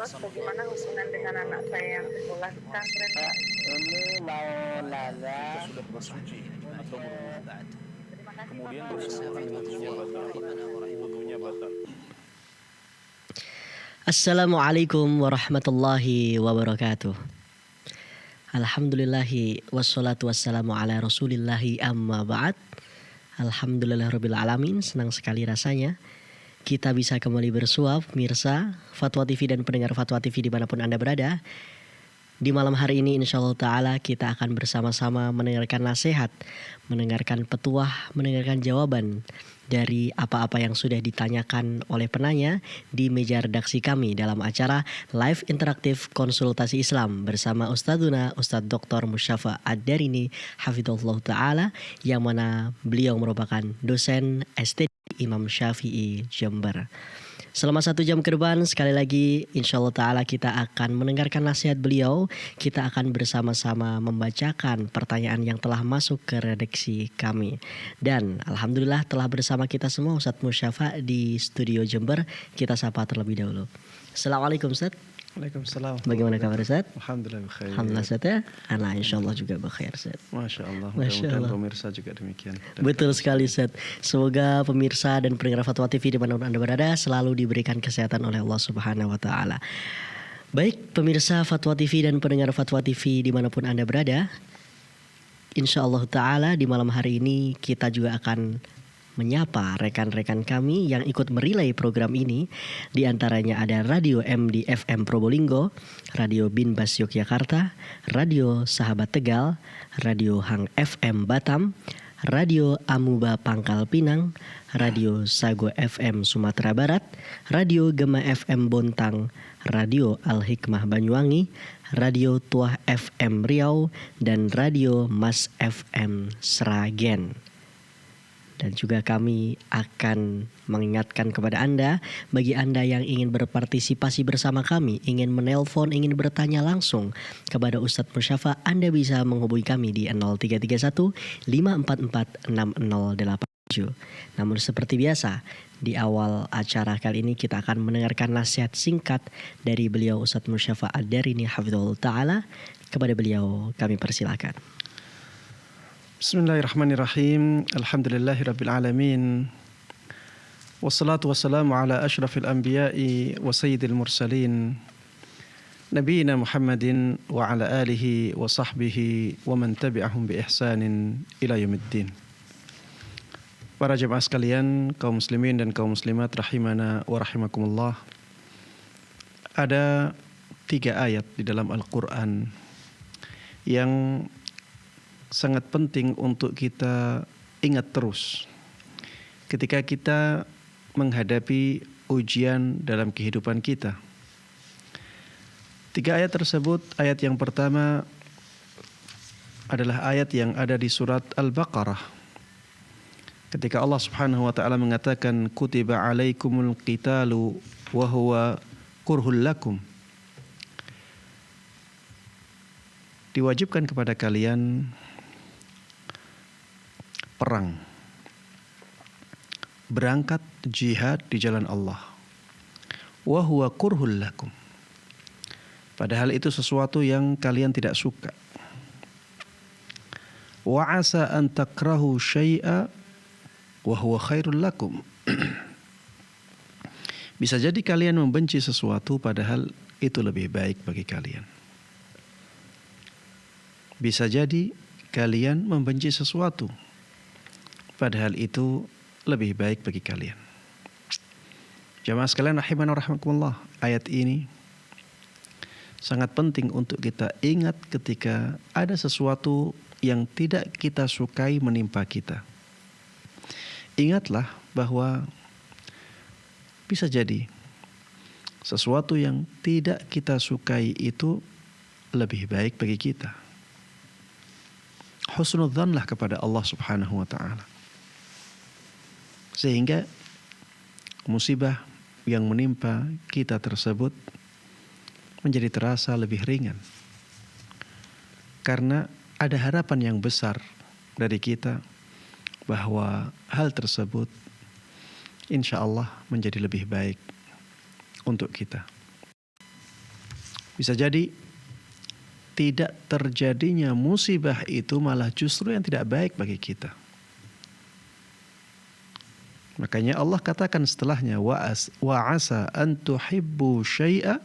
Terus bagaimana hubungan dengan anak saya yang sekolah di pesantren? Ini mau nanya sudah bersuci atau berwudu. Terima kasih Kemudian Bapak. wudunya batal. Assalamualaikum warahmatullahi wabarakatuh. Alhamdulillahi wassalatu wassalamu ala rasulillahi amma ba'd. Alhamdulillahirabbil alamin. Senang sekali rasanya kita bisa kembali bersuap mirsa Fatwa TV dan pendengar Fatwa TV dimanapun Anda berada. Di malam hari ini insyaallah ta'ala kita akan bersama-sama mendengarkan nasihat, mendengarkan petuah, mendengarkan jawaban dari apa-apa yang sudah ditanyakan oleh penanya di meja redaksi kami dalam acara live interaktif konsultasi Islam bersama Ustadzuna Ustadz Dr. Musyafa Ad-Darini hafizahullah ta'ala, yang mana beliau merupakan dosen STD Imam Syafi'i Jember. Selama 1 jam ke depan, sekali lagi insyaallah ta'ala kita akan mendengarkan nasihat beliau. Kita akan bersama-sama membacakan pertanyaan yang telah masuk ke redaksi kami. Dan alhamdulillah telah bersama kita semua Ustadz Musyafa di studio Jember. Kita sapa terlebih dahulu. Assalamualaikum Ustadz. Waalaikumsalam. Bagaimana kabar Ustadz? Alhamdulillah bakhair. Alhamdulillah Ustadz ya. Ana insyaallah juga bakhair Ustadz. Masya Allah. Masya Mudah-mudahan Allah. pemirsa juga demikian. Betul sekali Ustadz. Semoga pemirsa dan pendengar Fatwa TV dimanapun Anda berada selalu diberikan kesehatan oleh Allah Subhanahu Wa Taala. Baik pemirsa Fatwa TV dan pendengar Fatwa TV dimanapun Anda berada, insya Allah Ta'ala di malam hari ini kita juga akan menyapa rekan-rekan kami yang ikut merelay program ini. Di antaranya ada Radio MD FM Probolinggo, Radio Binbas Yogyakarta, Radio Sahabat Tegal, Radio Hang FM Batam, Radio Amuba Pangkal Pinang, Radio Sago FM Sumatera Barat, Radio Gema FM Bontang, Radio Al-Hikmah Banyuwangi, Radio Tuah FM Riau, dan Radio Mas FM Sragen. Dan juga kami akan mengingatkan kepada Anda, bagi Anda yang ingin berpartisipasi bersama kami, ingin menelpon, ingin bertanya langsung kepada Ustadz Musyafa, Anda bisa menghubungi kami di 0331 544 6087. Namun seperti biasa, di awal acara kali ini kita akan mendengarkan nasihat singkat dari beliau Ustadz Musyafa Ad-Darini hafizahullah ta'ala. Kepada beliau kami persilakan. Bismillahirrahmanirrahim. Alhamdulillahirabbil alamin. Wassalatu wassalamu ala asyrafil anbiya'i wa sayyidil mursalin. Nabiyyina Muhammadin wa ala alihi wa sahbihi wa man tabi'ahum bi ihsanin ila yaumiddin. Para jemaah sekalian, kaum muslimin dan kaum muslimat rahimana wa rahimakumullah. Ada 3 ayat di dalam Al-Quran yang sangat penting untuk kita ingat terus ketika kita menghadapi ujian dalam kehidupan kita. 3 ayat tersebut, ayat yang pertama adalah ayat yang ada di surat Al-Baqarah. Ketika Allah Subhanahu wa taala mengatakan kutiba alaikumul qitalu wa huwa kurhul lakum. Diwajibkan kepada kalian perang, berangkat jihad di jalan Allah. Wa huwa kurhul lakum. Padahal itu sesuatu yang kalian tidak suka. Wa asa an takrahu syai'a wa huwa khairul lakum. Bisa jadi kalian membenci sesuatu padahal itu lebih baik bagi kalian. Bisa jadi kalian membenci sesuatu padahal itu lebih baik bagi kalian. Jamaah sekalian rahimana rahimakumullah, ayat ini sangat penting untuk kita ingat ketika ada sesuatu yang tidak kita sukai menimpa kita. Ingatlah bahwa bisa jadi sesuatu yang tidak kita sukai itu lebih baik bagi kita. Husnudzanlah kepada Allah Subhanahu wa taala. Sehingga musibah yang menimpa kita tersebut menjadi terasa lebih ringan. Karena ada harapan yang besar dari kita bahwa hal tersebut insya Allah menjadi lebih baik untuk kita. Bisa jadi tidak terjadinya musibah itu malah justru yang tidak baik bagi kita. Makanya Allah katakan setelahnya wa asa an tuhibbu syai'a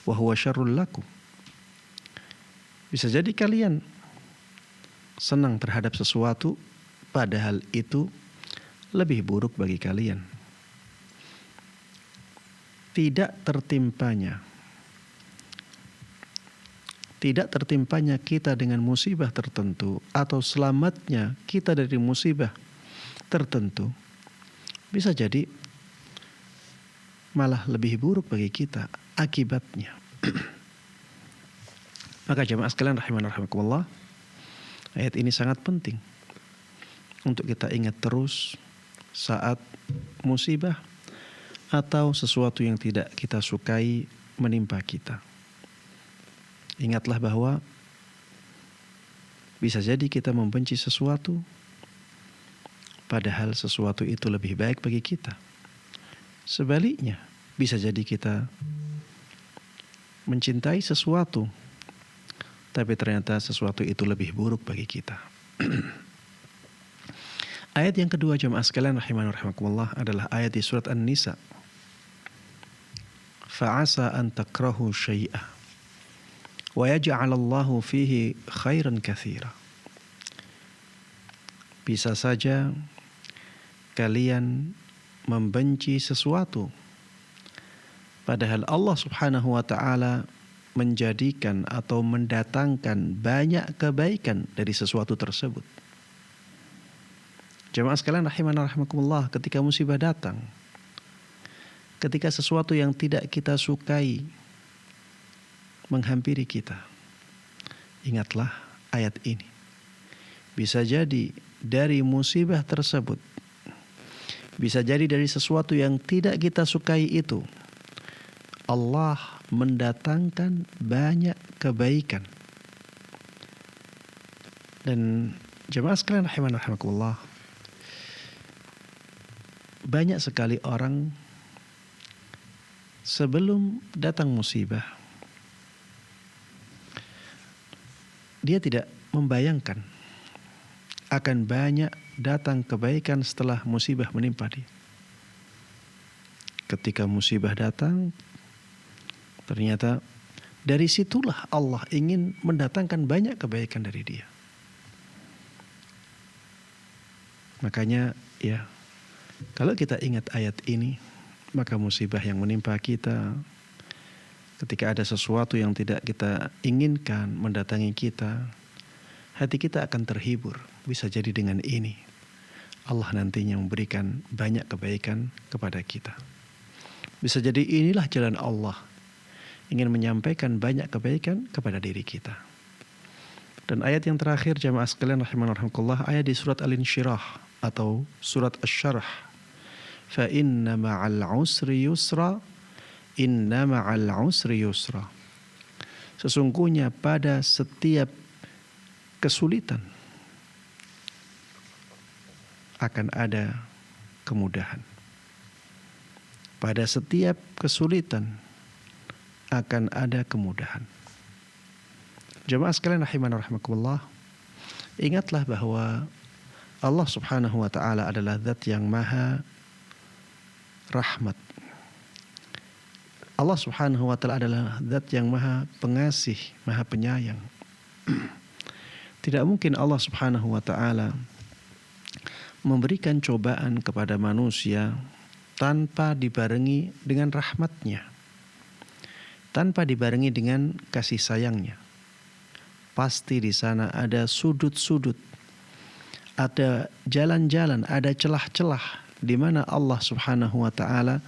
wa huwa syarrul lakum. Bisa jadi kalian senang terhadap sesuatu padahal itu lebih buruk bagi kalian. Tidak tertimpanya kita dengan musibah tertentu atau selamatnya kita dari musibah tertentu bisa jadi malah lebih buruk bagi kita akibatnya. Maka jemaah sekalian rahimani rahimakumullah, ayat ini sangat penting untuk kita ingat terus saat musibah atau sesuatu yang tidak kita sukai menimpa kita. Ingatlah bahwa bisa jadi kita membenci sesuatu padahal sesuatu itu lebih baik bagi kita. Sebaliknya, bisa jadi kita mencintai sesuatu tapi ternyata sesuatu itu lebih buruk bagi kita. Ayat yang kedua jemaah sekalian rahimani rahimakumullah adalah ayat di surat An-Nisa. Fa'asa an takrahu syai'a wa yaj'alallahu fihi khairan katsira. Bisa saja kalian membenci sesuatu padahal Allah Subhanahu wa taala menjadikan atau mendatangkan banyak kebaikan dari sesuatu tersebut. Jemaah sekalian rahimani rahimakumullah, ketika musibah datang, ketika sesuatu yang tidak kita sukai menghampiri kita, ingatlah ayat ini. Bisa jadi dari musibah tersebut, bisa jadi dari sesuatu yang tidak kita sukai itu, Allah mendatangkan banyak kebaikan. Dan jemaah sekalian rahimani rahimakumullah, banyak sekali orang sebelum datang musibah dia tidak membayangkan akan banyak datang kebaikan setelah musibah menimpa dia. Ketika musibah datang, ternyata dari situlah Allah ingin mendatangkan banyak kebaikan dari dia. Makanya ya, kalau kita ingat ayat ini, maka musibah yang menimpa kita, ketika ada sesuatu yang tidak kita inginkan mendatangi kita, hati kita akan terhibur. Bisa jadi dengan ini Allah nantinya memberikan banyak kebaikan kepada kita. Bisa jadi inilah jalan Allah, ingin menyampaikan banyak kebaikan kepada diri kita. Dan ayat yang terakhir jamaah sekalian rahimani rahimakumullah, ayat di surat Al-Insyirah atau surat Asy-Syarh. Fa inna ma'al usri yusra, inna ma'al usri yusra. Sesungguhnya pada setiap kesulitan akan ada kemudahan. Pada setiap kesulitan akan ada kemudahan. Jemaah sekalian rahimani rahimakumullah, ingatlah bahwa Allah Subhanahu wa taala adalah zat yang maha rahmat. Allah Subhanahu wa taala adalah zat yang maha pengasih, maha penyayang. Tidak mungkin Allah Subhanahu wa taala memberikan cobaan kepada manusia tanpa dibarengi dengan rahmatnya, tanpa dibarengi dengan kasih sayangnya. Pasti di sana ada sudut-sudut, ada jalan-jalan, ada celah-celah di mana Allah Subhanahu wa taala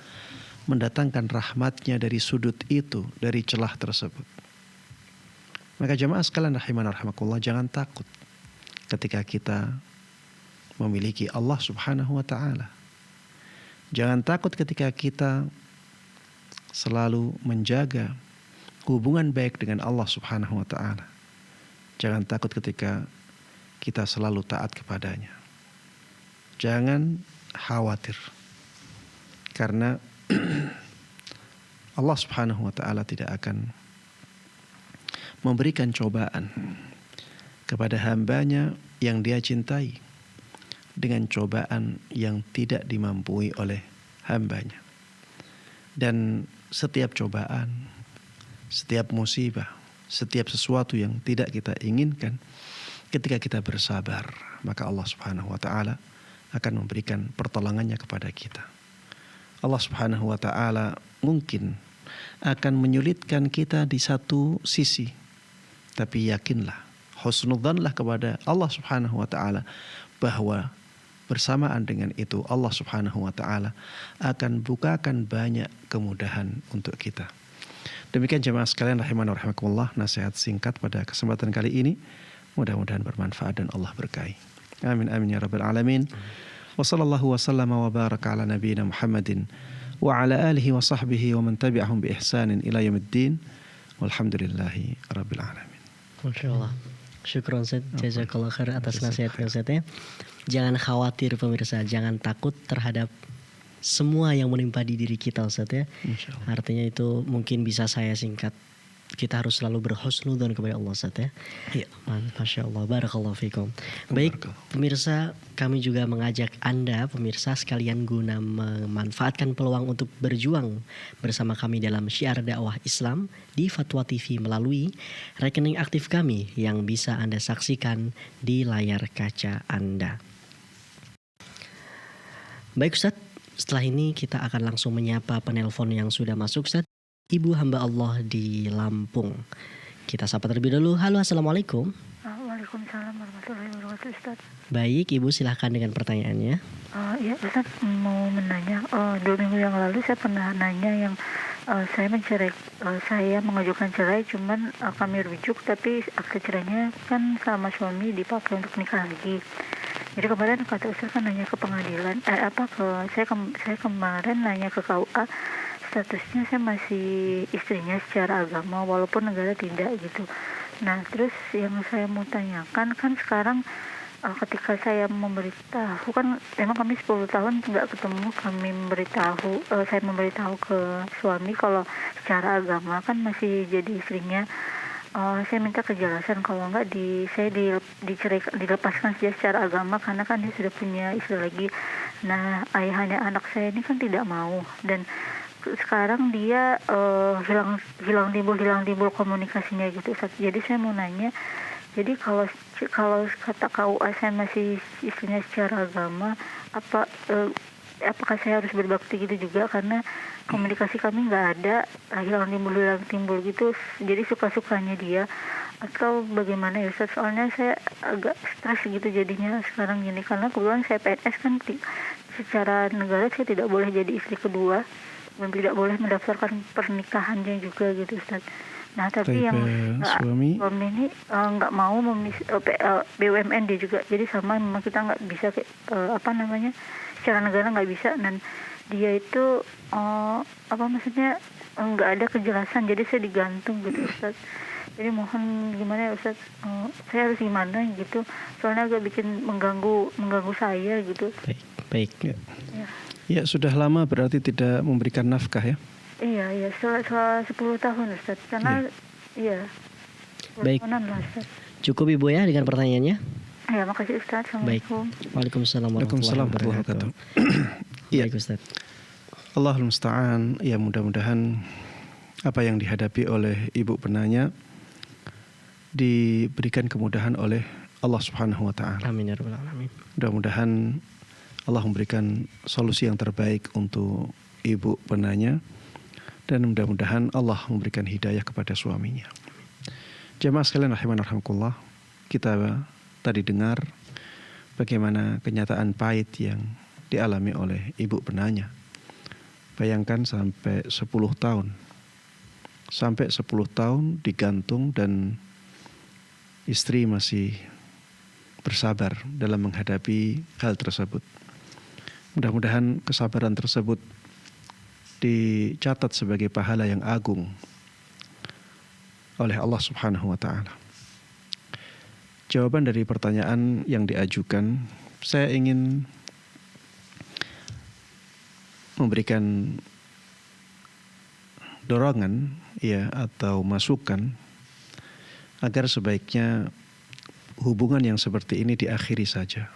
mendatangkan rahmatnya dari sudut itu, dari celah tersebut. Maka jemaah sekalian rahimani rahimakumullah, jangan takut ketika kita memiliki Allah Subhanahu wa taala. Jangan takut ketika kita selalu menjaga hubungan baik dengan Allah Subhanahu wa taala. Jangan takut ketika kita selalu taat kepadanya. Jangan khawatir, karena Allah Subhanahu wa taala tidak akan memberikan cobaan kepada hambanya yang dia cintai dengan cobaan yang tidak dimampui oleh hambanya. Dan setiap cobaan, setiap musibah, setiap sesuatu yang tidak kita inginkan, ketika kita bersabar, maka Allah Subhanahu wa taala akan memberikan pertolongannya kepada kita. Allah Subhanahu wa taala mungkin akan menyulitkan kita di satu sisi, tapi yakinlah, husnudzanlah kepada Allah Subhanahu wa taala bahwa bersamaan dengan itu Allah Subhanahu wa taala akan bukakan banyak kemudahan untuk kita. Demikian jemaah sekalian rahimani wa rahimakumullah, nasihat singkat pada kesempatan kali ini. Mudah-mudahan bermanfaat dan Allah berkahi. Amin amin ya rabbal alamin. Wa sallallahu wa sallama wa baraka ala nabiyyina Muhammadin wa ala alihi wa sahbihi wa man tabi'ahum bi ihsanin ila yaumiddin. Walhamdulillahi rabbil alamin. Masyaallah. Syukron Ustaz, jazakallah khair atas nasihatnya Ustaz ya. Jangan khawatir pemirsa, jangan takut terhadap semua yang menimpa di diri kita Ustaz ya. Insyaallah. Artinya itu mungkin bisa saya singkat. Kita harus selalu berhusnudzon kepada Allah Ustaz ya. Iya. Masya Allah, barakallahu fikum. Baik pemirsa, kami juga mengajak Anda pemirsa sekalian guna memanfaatkan peluang untuk berjuang bersama kami dalam syiar dakwah Islam di Fatwa TV melalui rekening aktif kami yang bisa Anda saksikan di layar kaca Anda. Baik Ustaz, setelah ini kita akan langsung menyapa penelpon yang sudah masuk Ustaz. Ibu hamba Allah di Lampung. Kita sapa terlebih dahulu. Halo, assalamualaikum. Waalaikumsalam warahmatullahi wabarakatuh, Ustaz. Baik, Ibu silahkan dengan pertanyaannya. Ya, Ustaz mau menanya. 2 minggu yang lalu saya pernah nanya yang saya mencerai, saya mengajukan cerai, cuman kami rujuk, tapi akte cerainya kan sama suami dipakai untuk nikah lagi. Jadi kemarin kata Ustaz kan nanya ke pengadilan, saya kemarin nanya ke KUA. Statusnya saya masih istrinya secara agama walaupun negara tidak gitu. Nah terus yang saya mau tanyakan kan sekarang ketika saya memberitahu kan memang kami 10 tahun nggak ketemu, saya memberitahu ke suami kalau secara agama kan masih jadi istrinya. Saya minta kejelasan kalau enggak saya dilepaskan saja secara agama karena kan dia sudah punya istri lagi. Nah ayahnya anak saya ini kan tidak mau, dan sekarang dia hilang timbul komunikasinya gitu. Jadi saya mau nanya, jadi kalau kata KUA saya masih istrinya secara agama, apakah saya harus berbakti gitu juga karena komunikasi kami nggak ada, hilang timbul gitu, jadi suka-sukanya dia, atau bagaimana ya Ustaz? Soalnya saya agak stres gitu jadinya sekarang gini, karena kebetulan saya PNS kan secara negara saya tidak boleh jadi istri kedua dan tidak boleh mendaftarkan pernikahannya juga gitu Ustaz. Nah tapi yang suami ini nggak mau BUMN dia juga, jadi sama memang kita nggak bisa secara negara nggak bisa, dan dia itu maksudnya nggak ada kejelasan, jadi saya digantung gitu Ustaz. Jadi mohon gimana ya Ustaz, saya harus gimana gitu, soalnya agak bikin mengganggu saya gitu. Baik. Ya sudah lama berarti tidak memberikan nafkah ya? Iya, setelah 10 tahun Ustaz. Karena baik. Ustaz. Cukup Ibu ya dengan pertanyaannya? Ya, makasih Ustaz. Assalamualaikum. Waalaikumsalam warahmatullahi wabarakatuh. Baik Ustaz. Allahul musta'an. Ya mudah-mudahan apa yang dihadapi oleh ibu penanya diberikan kemudahan oleh Allah Subhanahu wa taala. Amin ya rabbal alamin. Mudah-mudahan Allah memberikan solusi yang terbaik untuk ibu penanya, dan mudah-mudahan Allah memberikan hidayah kepada suaminya. Jemaah sekalian rahimani rahimakumullah, kita tadi dengar bagaimana kenyataan pahit yang dialami oleh ibu penanya. Bayangkan sampai 10 tahun. Sampai 10 tahun digantung dan istri masih bersabar dalam menghadapi hal tersebut. Mudah-mudahan kesabaran tersebut dicatat sebagai pahala yang agung oleh Allah Subhanahu wa taala. Jawaban dari pertanyaan yang diajukan, saya ingin memberikan dorongan atau masukan agar sebaiknya hubungan yang seperti ini diakhiri saja.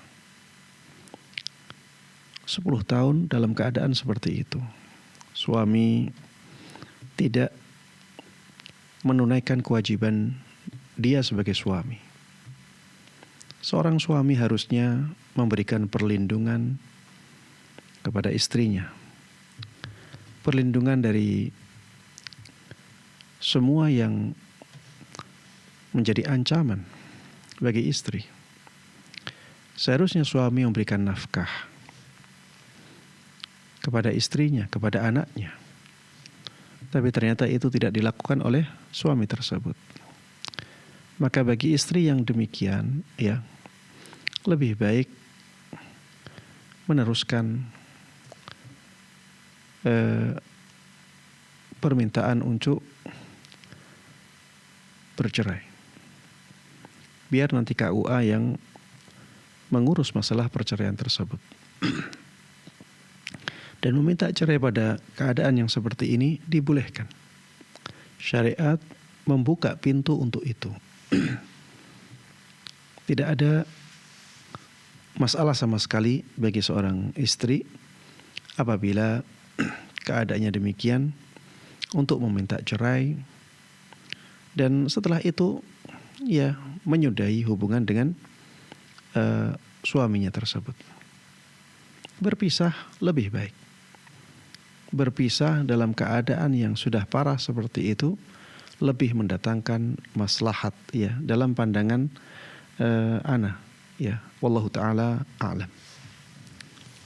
10 tahun dalam keadaan seperti itu. Suami tidak menunaikan kewajiban dia sebagai suami. Seorang suami harusnya memberikan perlindungan kepada istrinya. Perlindungan dari semua yang menjadi ancaman bagi istri. Seharusnya suami memberikan nafkah kepada istrinya, kepada anaknya. Tapi ternyata itu tidak dilakukan oleh suami tersebut. Maka bagi istri yang demikian, ya, lebih baik meneruskan permintaan untuk bercerai. Biar nanti KUA yang mengurus masalah perceraian tersebut. Dan meminta cerai pada keadaan yang seperti ini dibolehkan. Syariat membuka pintu untuk itu. Tidak ada masalah sama sekali bagi seorang istri apabila keadaannya demikian untuk meminta cerai. Dan setelah itu ya menyudahi hubungan dengan suaminya tersebut. Berpisah lebih baik. Berpisah dalam keadaan yang sudah parah seperti itu lebih mendatangkan maslahat ya dalam pandangan ana ya. Wallahu taala a'lam.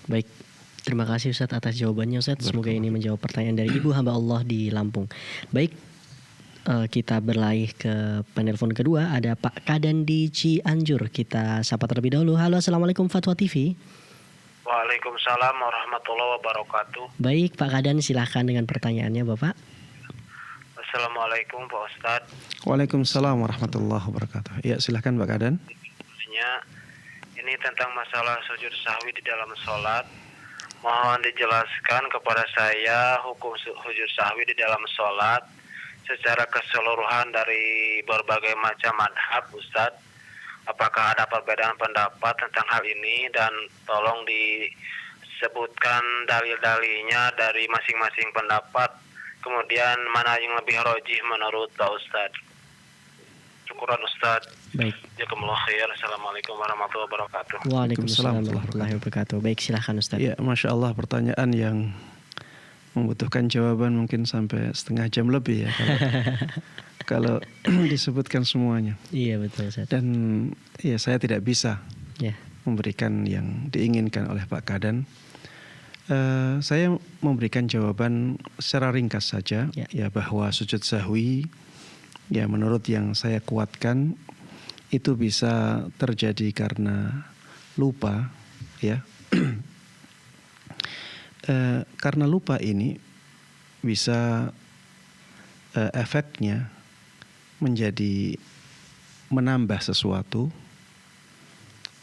Baik, terima kasih Ustadz atas jawabannya Ustadz. Semoga ini menjawab pertanyaan dari Ibu hamba Allah di Lampung. Baik, kita beralih ke penelpon kedua. Ada Pak Kadan di Cianjur. Kita sapa terlebih dahulu. Halo, assalamualaikum Fatwa TV. Waalaikumsalam warahmatullahi wabarakatuh. Baik Pak Kadan, silahkan dengan pertanyaannya Bapak. Assalamualaikum Pak Ustadz. Waalaikumsalam warahmatullahi wabarakatuh. Ya silahkan Pak Kadan. Ini tentang masalah sujud sahwi di dalam sholat. Mohon dijelaskan kepada saya hukum sujud sahwi di dalam sholat secara keseluruhan dari berbagai macam madhab Ustadz. Apakah ada perbedaan pendapat tentang hal ini, dan tolong disebutkan dalil-dalilnya dari masing-masing pendapat. Kemudian mana yang lebih rojih menurut Pak Ustadz. Syukuran Ustadz. Baik. Jazakumullah khair. Assalamualaikum warahmatullahi wabarakatuh. Waalaikumsalam warahmatullahi wabarakatuh. Baik, silahkan Ustadz. Ya, Masya Allah, pertanyaan yang membutuhkan jawaban mungkin sampai setengah jam lebih ya kalau disebutkan semuanya. Iya betul Ustadz. Dan ya saya tidak bisa memberikan yang diinginkan oleh Pak Kadan. Saya memberikan jawaban secara ringkas saja ya bahwa sujud sahwi ya menurut yang saya kuatkan itu bisa terjadi karena lupa ya. Karena lupa ini bisa efeknya menjadi menambah sesuatu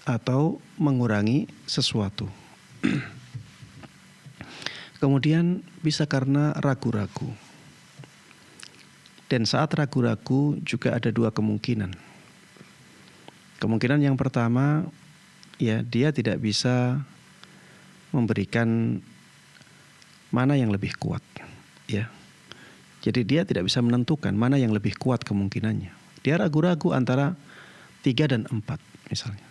atau mengurangi sesuatu. Kemudian bisa karena ragu-ragu. Dan saat ragu-ragu juga ada dua kemungkinan. Kemungkinan yang pertama ya dia tidak bisa memberikan mana yang lebih kuat ya. Jadi dia tidak bisa menentukan mana yang lebih kuat kemungkinannya. Dia ragu-ragu antara 3 dan 4 misalnya.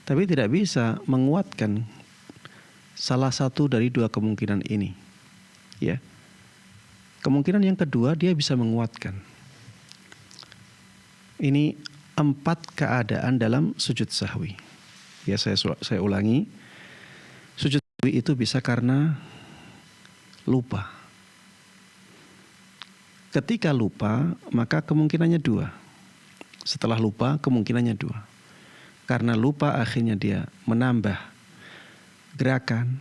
Tapi tidak bisa menguatkan salah satu dari dua kemungkinan ini. Ya. Kemungkinan yang kedua dia bisa menguatkan. Ini 4 keadaan dalam sujud sahwi. Ya saya ulangi. Sujud sahwi itu bisa karena lupa. Ketika lupa, maka kemungkinannya 2. Setelah lupa, kemungkinannya 2. Karena lupa akhirnya dia menambah gerakan.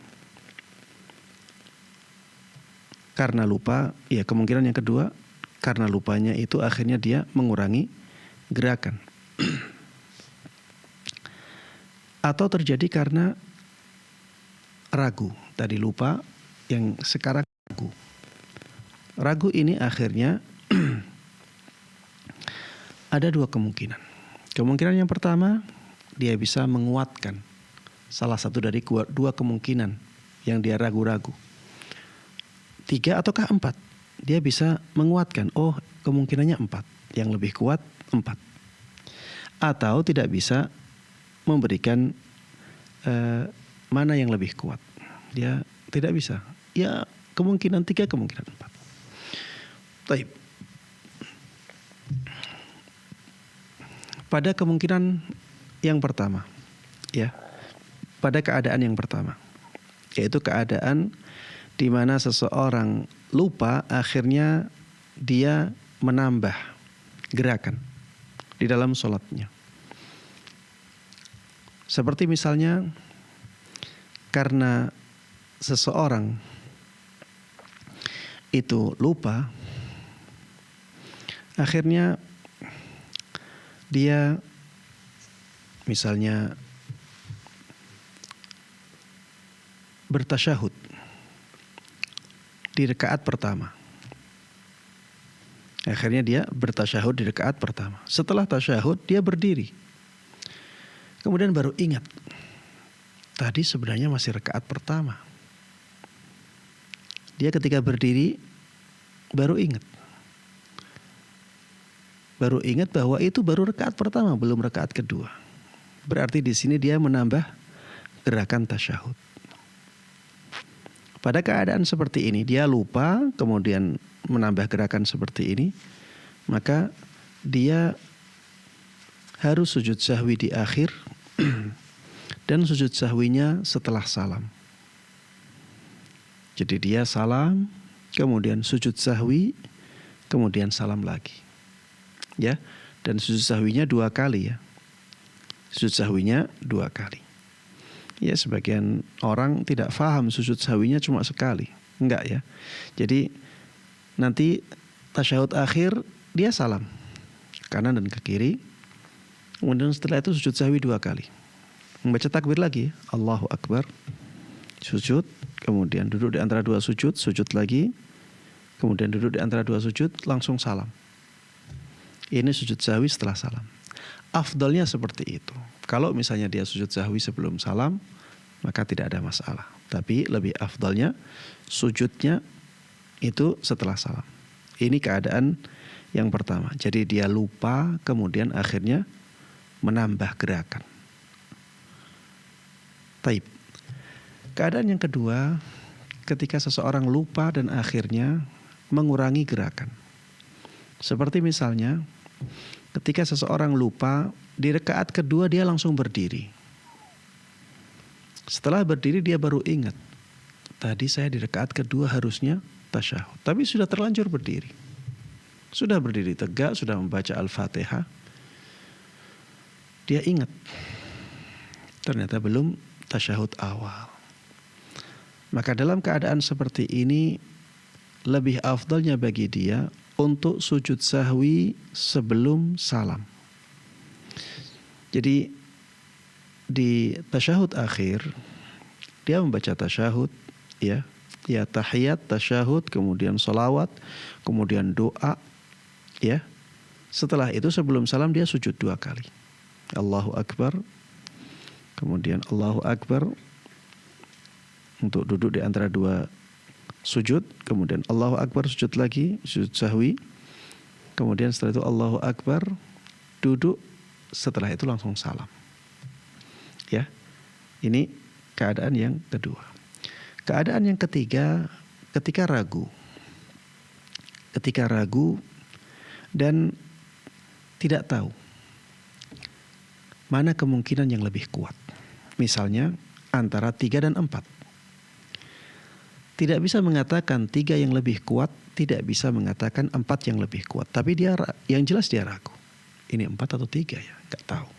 Karena lupa, ya kemungkinan yang kedua, karena lupanya itu akhirnya dia mengurangi gerakan. Atau terjadi karena ragu. Tadi lupa, yang sekarang ragu. Ragu ini akhirnya ada dua kemungkinan. Kemungkinan yang pertama, dia bisa menguatkan salah satu dari dua kemungkinan yang dia ragu-ragu. 3 ataukah 4? Dia bisa menguatkan, oh kemungkinannya 4, yang lebih kuat 4. Atau tidak bisa memberikan mana yang lebih kuat. Dia tidak bisa. Ya kemungkinan 3, kemungkinan 4. Baik. Pada kemungkinan yang pertama, ya, pada keadaan yang pertama, yaitu keadaan di mana seseorang lupa, akhirnya dia menambah gerakan di dalam sholatnya. Seperti misalnya karena seseorang itu lupa, akhirnya dia misalnya bertasyahud di rakaat pertama. Akhirnya dia bertasyahud di rakaat pertama. Setelah tasyahud dia berdiri. Kemudian baru ingat, tadi sebenarnya masih rakaat pertama. Dia ketika berdiri baru ingat. Baru ingat bahwa itu baru rakaat pertama, belum rakaat kedua. Berarti di sini dia menambah gerakan tasyahud. Pada keadaan seperti ini, dia lupa, kemudian menambah gerakan seperti ini, maka dia harus sujud sahwi di akhir dan sujud sahwinya setelah salam. Jadi dia salam, kemudian sujud sahwi, kemudian salam lagi. Ya, dan sujud sahwinya 2 kali ya. Sujud sahwinya 2 kali. Ya, sebagian orang tidak paham sujud sahwinya cuma sekali. Enggak ya. Jadi nanti tasyahud akhir dia salam kanan dan ke kiri. Kemudian setelah itu sujud sahwi 2 kali. Membaca takbir lagi, Allahu Akbar. Sujud, kemudian duduk di antara 2 sujud, sujud lagi. Kemudian duduk di antara 2 sujud, langsung salam. Ini sujud sahwi setelah salam. Afdalnya seperti itu. Kalau misalnya dia sujud sahwi sebelum salam, maka tidak ada masalah. Tapi lebih afdalnya sujudnya itu setelah salam. Ini keadaan yang pertama. Jadi dia lupa, kemudian akhirnya menambah gerakan. Taib. Keadaan yang kedua, ketika seseorang lupa dan akhirnya mengurangi gerakan. Seperti misalnya ketika seseorang lupa, di rakaat kedua dia langsung berdiri. Setelah berdiri dia baru ingat, tadi saya di rakaat kedua harusnya tasyahud, tapi sudah terlanjur berdiri. Sudah berdiri tegak, sudah membaca Al-Fatihah. Dia ingat, ternyata belum tasyahud awal. Maka dalam keadaan seperti ini, lebih afdalnya bagi dia untuk sujud sahwi sebelum salam. Jadi di tasyahud akhir dia membaca tasyahud, ya tahiyat, tasyahud, kemudian salawat, kemudian doa, ya. Setelah itu sebelum salam dia sujud 2 kali. Allahu Akbar, kemudian Allahu Akbar untuk duduk di antara 2 sujud, kemudian Allahu Akbar sujud lagi, sujud sahwi, kemudian setelah itu Allahu Akbar duduk, setelah itu langsung salam. Ya, ini keadaan yang kedua. Keadaan yang ketiga, ketika ragu dan tidak tahu mana kemungkinan yang lebih kuat. Misalnya antara 3 dan 4. Tidak bisa mengatakan 3 yang lebih kuat, tidak bisa mengatakan 4 yang lebih kuat. Tapi dia yang jelas dia ragu. Ini 4 atau 3 ya, enggak tahu.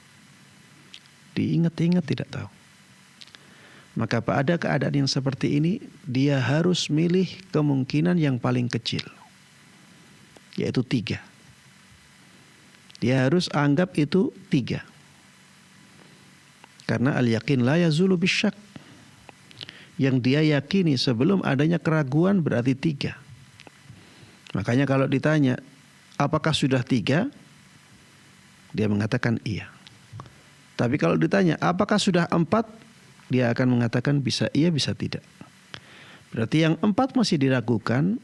Diingat-ingat tidak tahu. Maka pada keadaan yang seperti ini, dia harus milih kemungkinan yang paling kecil, yaitu 3. Dia harus anggap itu 3. Karena al-yaqin la yazulu bisyak. Yang dia yakini sebelum adanya keraguan berarti 3. Makanya kalau ditanya, apakah sudah 3? Dia mengatakan iya. Tapi kalau ditanya apakah sudah 4, dia akan mengatakan bisa iya bisa tidak. Berarti yang 4 masih diragukan,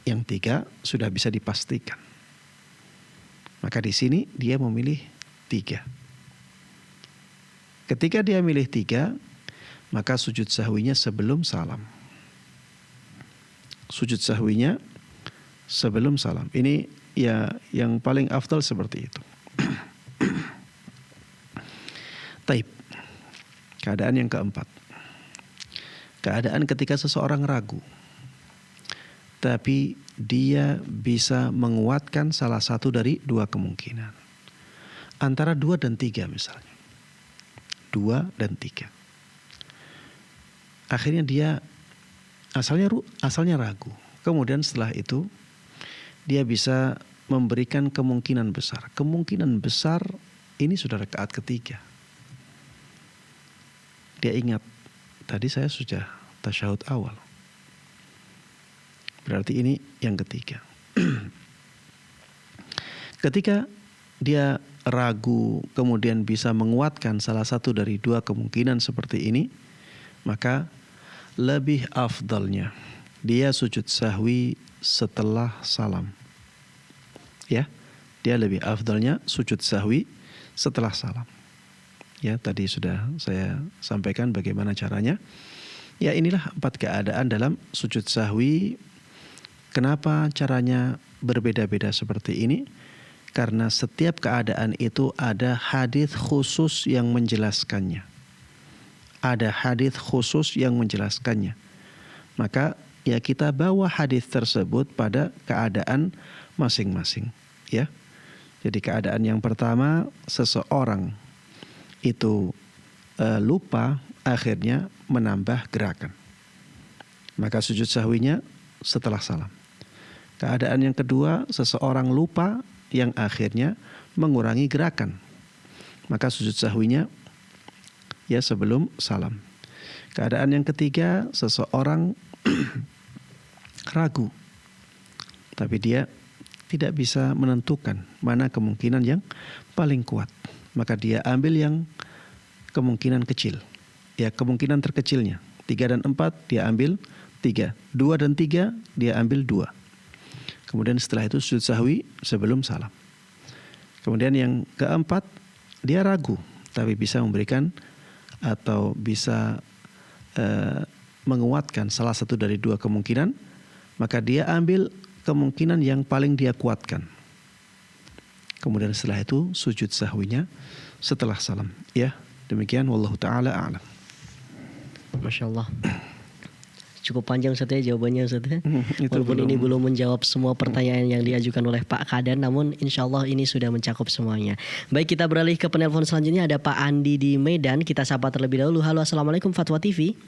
yang 3 sudah bisa dipastikan. Maka di sini dia memilih 3. Ketika dia milih 3, maka sujud sahwinya sebelum salam. Sujud sahwinya sebelum salam. Ini ya yang paling afdal seperti itu. Taib. Keadaan yang keempat. Keadaan ketika seseorang ragu. Tapi dia bisa menguatkan salah satu dari 2 kemungkinan. Antara 2 dan 3 misalnya. 2 dan 3. Akhirnya dia asalnya ragu. Kemudian setelah itu dia bisa memberikan kemungkinan besar. Kemungkinan besar ini sudah rakaat ketiga. Dia ingat, tadi saya sudah tasyahud awal. Berarti ini yang ketiga. Ketika dia ragu kemudian bisa menguatkan salah satu dari 2 kemungkinan seperti ini, maka lebih afdalnya dia sujud sahwi setelah salam. Ya, dia lebih afdalnya sujud sahwi setelah salam. Ya, tadi sudah saya sampaikan bagaimana caranya. Ya, inilah 4 keadaan dalam sujud sahwi. Kenapa caranya berbeda-beda seperti ini? Karena setiap keadaan itu ada hadis khusus yang menjelaskannya. Ada hadis khusus yang menjelaskannya. Maka ya kita bawa hadis tersebut pada keadaan masing-masing, ya. Jadi keadaan yang pertama, seseorang itu lupa akhirnya menambah gerakan. Maka sujud sahwinya setelah salam. Keadaan yang kedua, seseorang lupa yang akhirnya mengurangi gerakan. Maka sujud sahwinya ya sebelum salam. Keadaan yang ketiga, seseorang ragu. Tapi dia tidak bisa menentukan mana kemungkinan yang paling kuat. Maka dia ambil yang kemungkinan kecil. Ya, kemungkinan terkecilnya. 3 dan 4 dia ambil 3. 2 dan 3 dia ambil 2. Kemudian setelah itu sujud sahwi sebelum salam. Kemudian yang keempat, dia ragu. Tapi bisa memberikan atau bisa menguatkan salah satu dari 2 kemungkinan, maka dia ambil kemungkinan yang paling dia kuatkan. Kemudian setelah itu sujud sahwinya setelah salam. Ya, demikian wallahu taala a'lam. Masya Allah. Cukup panjang Ustaz ya jawabannya Ustaz ya. Walaupun belum. ini belum menjawab semua pertanyaan yang diajukan oleh Pak Kadan, namun insya Allah ini sudah mencakup semuanya. Baik, kita beralih ke penelpon selanjutnya. Ada Pak Andi di Medan. Kita sapa terlebih dahulu. Halo, assalamualaikum Fatwa TV.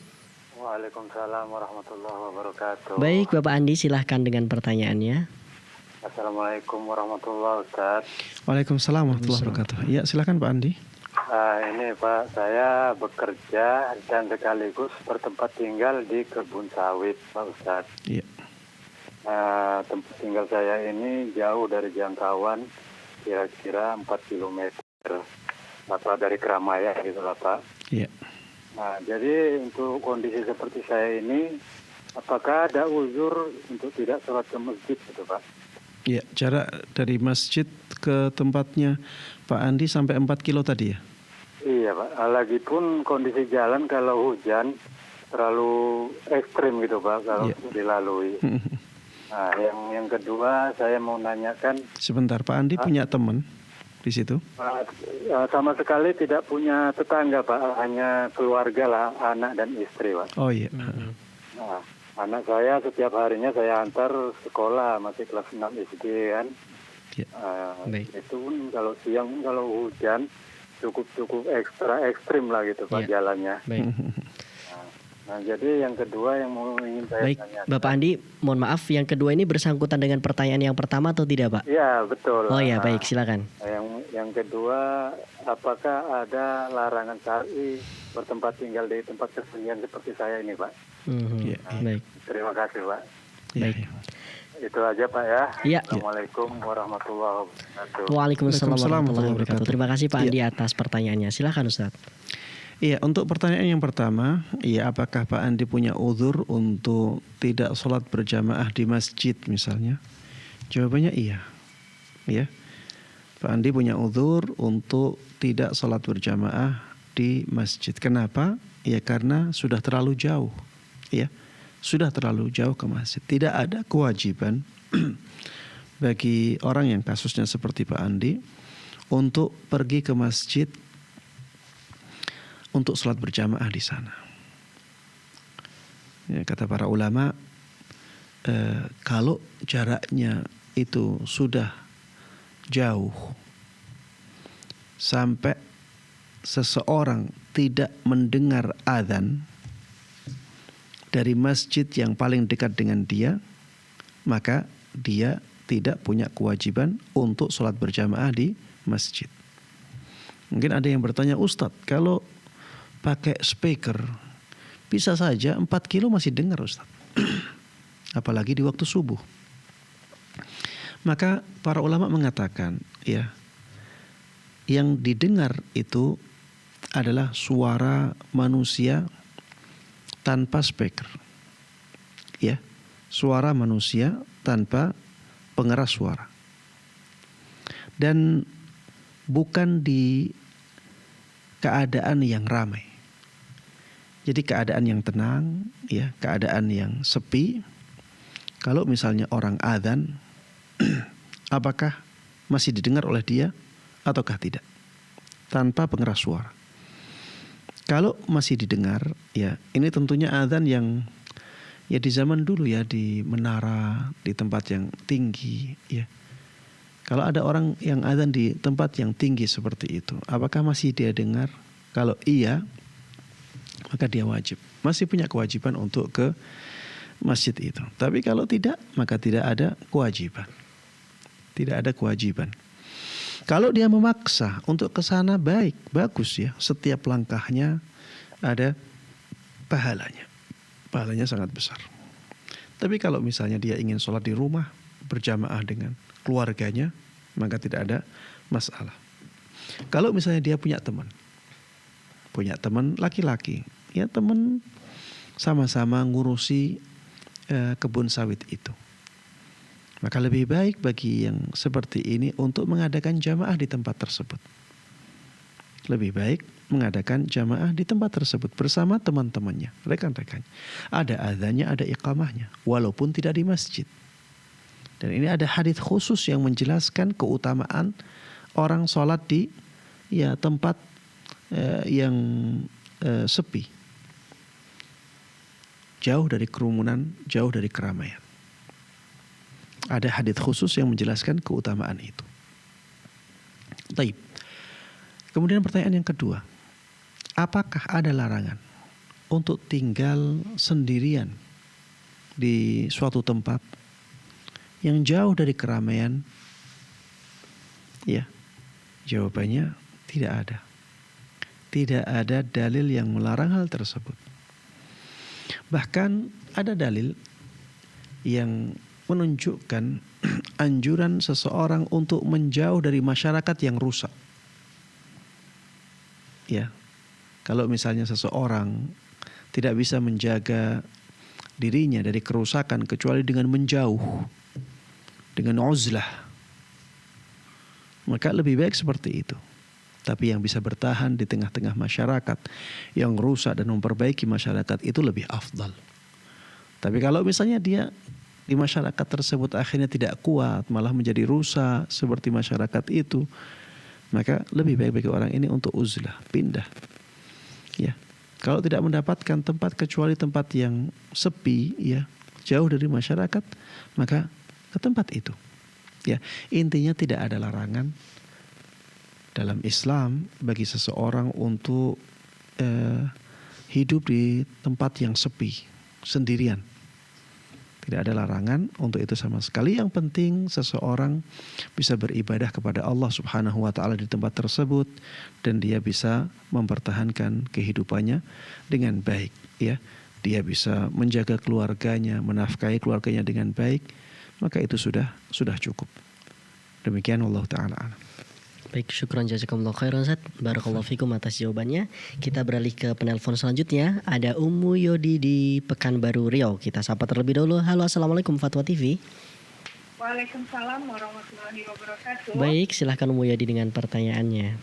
Waalaikumsalam warahmatullahi wabarakatuh. Baik, Bapak Andi silahkan dengan pertanyaannya. Assalamualaikum warahmatullahi wabarakatuh. Waalaikumsalam warahmatullahi wabarakatuh. Ya, silakan Pak Andi. Ini Pak, saya bekerja dan sekaligus bertempat tinggal di kebun sawit, Pak Ustadz. Iya. Tempat tinggal saya ini jauh dari jangkauan, kira-kira 4 km atau dari keramaian gitu lah Pak. Iya. Nah, jadi untuk kondisi seperti saya ini, apakah ada uzur untuk tidak sholat ke masjid gitu Pak? Iya, jarak dari masjid ke tempatnya Pak Andi sampai 4 kilo tadi ya? Iya Pak, lagipun kondisi jalan kalau hujan terlalu ekstrim gitu Pak kalau dilalui. Nah, yang kedua saya mau nanyakan. Sebentar, Pak Andi punya teman di situ? Sama sekali tidak punya tetangga Pak, hanya keluarga lah, anak dan istri Pak. Oh iya. Nah, anak saya setiap harinya saya antar sekolah, masih kelas 6 SD kan. Ya. Baik. Itu pun kalau siang, kalau hujan cukup ekstra ekstrim lah gitu Pak jalannya. Baik. Nah, jadi yang kedua yang ingin saya Baik, tanyakan. Bapak Andi, mohon maaf, yang kedua ini bersangkutan dengan pertanyaan yang pertama atau tidak, Pak? Iya, betul. Oh ya, baik, silakan. Yang kedua, apakah ada larangan syar'i bertempat tinggal di tempat kesunyian seperti saya ini, Pak? Iya. Baik. Terima kasih, Pak. Iya, Baik. iya. Itu aja Pak ya. Iya. Assalamualaikum warahmatullahi wabarakatuh. Waalaikumsalam warahmatullahi wabarakatuh. Terima kasih Pak Iya. Andi atas pertanyaannya. Silakan Ustaz. Iya, untuk pertanyaan yang pertama, ya apakah Pak Andi punya uzur untuk tidak sholat berjamaah di masjid misalnya? Jawabannya iya. Ya, Pak Andi punya uzur untuk tidak sholat berjamaah di masjid. Kenapa? Ya karena sudah terlalu jauh. Ya, sudah terlalu jauh ke masjid. Tidak ada kewajiban bagi orang yang kasusnya seperti Pak Andi untuk pergi ke masjid untuk sholat berjamaah di sana. Ya, kata para ulama, kalau jaraknya itu sudah jauh sampai seseorang tidak mendengar azan dari masjid yang paling dekat dengan dia, maka dia tidak punya kewajiban untuk sholat berjamaah di masjid. Mungkin ada yang bertanya, Ustadz, kalau pakai speaker bisa saja 4 kilo masih dengar Ustadz. Apalagi di waktu subuh. Maka para ulama mengatakan, ya, yang didengar itu adalah suara manusia tanpa speaker. Ya, suara manusia tanpa pengeras suara. Dan bukan di keadaan yang ramai. Jadi keadaan yang tenang, ya, keadaan yang sepi. Kalau misalnya orang adzan, apakah masih didengar oleh dia ataukah tidak? Tanpa pengeras suara. Kalau masih didengar, ya, ini tentunya adzan yang ya di zaman dulu ya, di menara, di tempat yang tinggi, ya. Kalau ada orang yang adzan di tempat yang tinggi seperti itu, apakah masih dia dengar? Kalau iya, maka dia wajib, masih punya kewajiban untuk ke masjid itu. Tapi kalau tidak, maka tidak ada kewajiban. Tidak ada kewajiban. Kalau dia memaksa untuk ke sana, baik, bagus ya. Setiap langkahnya ada pahalanya. Pahalanya sangat besar. Tapi kalau misalnya dia ingin sholat di rumah, berjamaah dengan keluarganya, maka tidak ada masalah. Kalau misalnya dia punya teman laki-laki, ya teman sama-sama ngurusi kebun sawit itu, maka lebih baik bagi yang seperti ini untuk mengadakan jamaah di tempat tersebut. Lebih baik mengadakan jamaah di tempat tersebut bersama teman-temannya, rekan-rekannya. Ada adzannya, ada iqamahnya, walaupun tidak di masjid. Dan ini ada hadis khusus yang menjelaskan keutamaan orang sholat di ya tempat yang sepi, jauh dari kerumunan, jauh dari keramaian. Ada hadis khusus yang menjelaskan keutamaan itu. Baik. Kemudian pertanyaan yang kedua, apakah ada larangan untuk tinggal sendirian di suatu tempat yang jauh dari keramaian? Ya, jawabannya tidak ada. Tidak ada dalil yang melarang hal tersebut. Bahkan ada dalil yang menunjukkan anjuran seseorang untuk menjauh dari masyarakat yang rusak. Ya, kalau misalnya seseorang tidak bisa menjaga dirinya dari kerusakan kecuali dengan menjauh, dengan uzlah, maka lebih baik seperti itu. Tapi yang bisa bertahan di tengah-tengah masyarakat yang rusak dan memperbaiki masyarakat itu lebih afdal. Tapi kalau misalnya dia di masyarakat tersebut akhirnya tidak kuat, malah menjadi rusak seperti masyarakat itu, maka lebih baik bagi orang ini untuk uzlah, pindah. Ya. Kalau tidak mendapatkan tempat kecuali tempat yang sepi, ya, jauh dari masyarakat, maka ke tempat itu. Ya, intinya tidak ada larangan dalam Islam bagi seseorang untuk hidup di tempat yang sepi, sendirian. Tidak ada larangan untuk itu sama sekali. Yang penting seseorang bisa beribadah kepada Allah Subhanahu wa taala di tempat tersebut dan dia bisa mempertahankan kehidupannya dengan baik, ya. Dia bisa menjaga keluarganya, menafkahi keluarganya dengan baik, maka itu sudah cukup. Demikian Allah Ta'ala alam. Baik, syukran jazakumullah khairan Ustaz. Barakallahu fikum atas jawabannya. Kita beralih ke penelpon selanjutnya. Ada Ummu Yodi di Pekanbaru Riau. Kita sapa terlebih dahulu. Halo, assalamualaikum Fatwa TV. Waalaikumsalam warahmatullahi wabarakatuh. Baik, silahkan Ummu Yodi dengan pertanyaannya.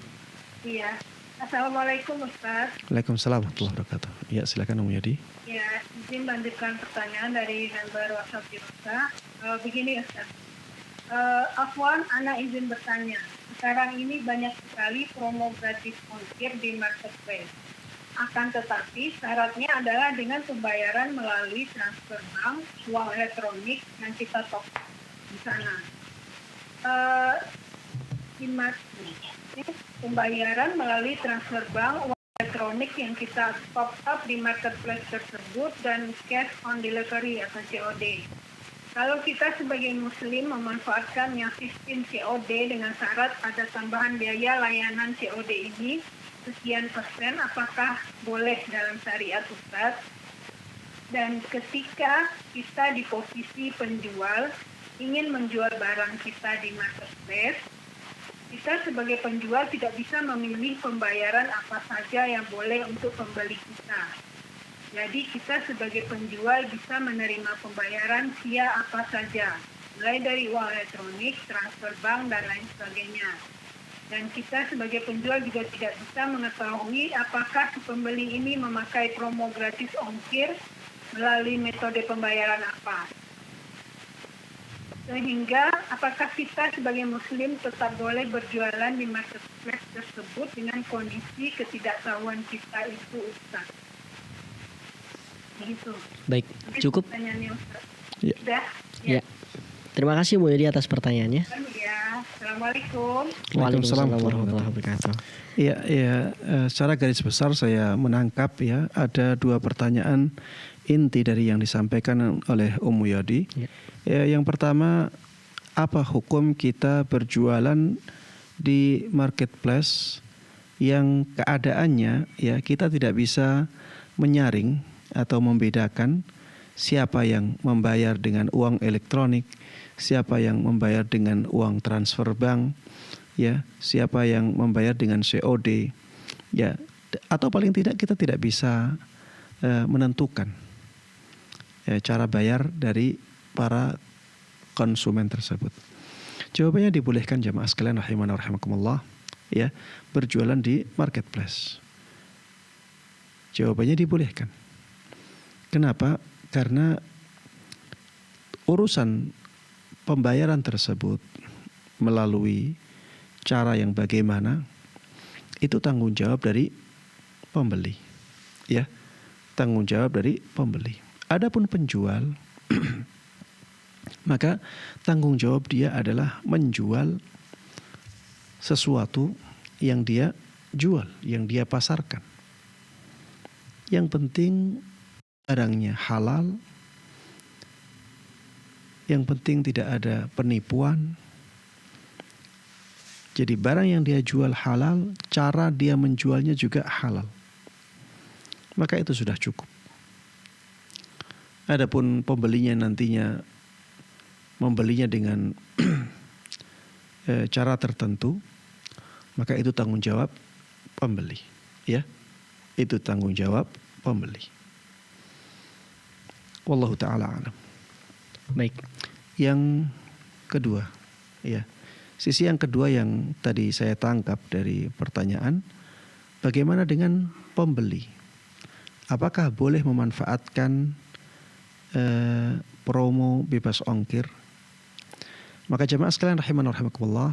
Iya. Assalamualaikum Ustaz. Waalaikumsalam warahmatullahi wabarakatuh. Ya, silakan Om Yadi. Ya, izin lanjutkan pertanyaan dari member WhatsApp kita. Begini Ustaz. Afwan, Ana izin bertanya. Sekarang ini banyak sekali promo gratis ongkir di marketplace. Akan tetapi syaratnya adalah dengan pembayaran melalui transfer bank, uang elektronik yang kita top di sana. Pembayaran melalui transfer bank, uang elektronik yang kita top up di marketplace tersebut dan cash on delivery atau COD. Kalau kita sebagai muslim memanfaatkan yang sistem COD dengan syarat ada tambahan biaya layanan COD ini sekian persen, apakah boleh dalam syariat Ustaz? Dan ketika kita di posisi penjual ingin menjual barang kita di marketplace, kita sebagai penjual tidak bisa memilih pembayaran apa saja yang boleh untuk pembeli kita. Jadi kita sebagai penjual bisa menerima pembayaran via apa saja, mulai dari uang elektronik, transfer bank, dan lain sebagainya. Dan kita sebagai penjual juga tidak bisa mengetahui apakah si pembeli ini memakai promo gratis ongkir melalui metode pembayaran apa. Sehingga apakah kita sebagai muslim tetap boleh berjualan di marketplace tersebut dengan kondisi ketidaktahuan kita itu Ustaz. Gitu. Baik, cukup. Pertanyaannya Ustaz. Ya. Sudah? Ya. Terima kasih Ummu Yodi atas pertanyaannya. Ya. Assalamualaikum. Waalaikumsalam warahmatullahi wabarakatuh. Ya, secara garis besar saya menangkap ya ada dua pertanyaan inti dari yang disampaikan oleh Ummu Yodi. Ya, yang pertama, apa hukum kita berjualan di marketplace yang keadaannya ya kita tidak bisa menyaring atau membedakan siapa yang membayar dengan uang elektronik, siapa yang membayar dengan uang transfer bank, ya, siapa yang membayar dengan COD, ya, atau paling tidak kita tidak bisa menentukan cara bayar dari para konsumen tersebut. Jawabannya dibolehkan jamaah sekalian rahimana rahimakumullah, ya, berjualan di marketplace. Jawabannya dibolehkan. Kenapa? Karena urusan pembayaran tersebut melalui cara yang bagaimana itu tanggung jawab dari pembeli, ya, tanggung jawab dari pembeli. Adapun penjual, maka tanggung jawab dia adalah menjual sesuatu yang dia jual, yang dia pasarkan. Yang penting barangnya halal, yang penting tidak ada penipuan. Jadi barang yang dia jual halal, cara dia menjualnya juga halal. Maka itu sudah cukup. Adapun pembelinya nantinya membelinya dengan cara tertentu, maka itu tanggung jawab pembeli, ya. Itu tanggung jawab pembeli. Wallahu ta'ala alam. Baik. Yang kedua, ya. Sisi yang kedua yang tadi saya tangkap dari pertanyaan, bagaimana dengan pembeli? Apakah boleh memanfaatkan promo bebas ongkir? Maka jemaah sekalian rahimana rahimakumullah,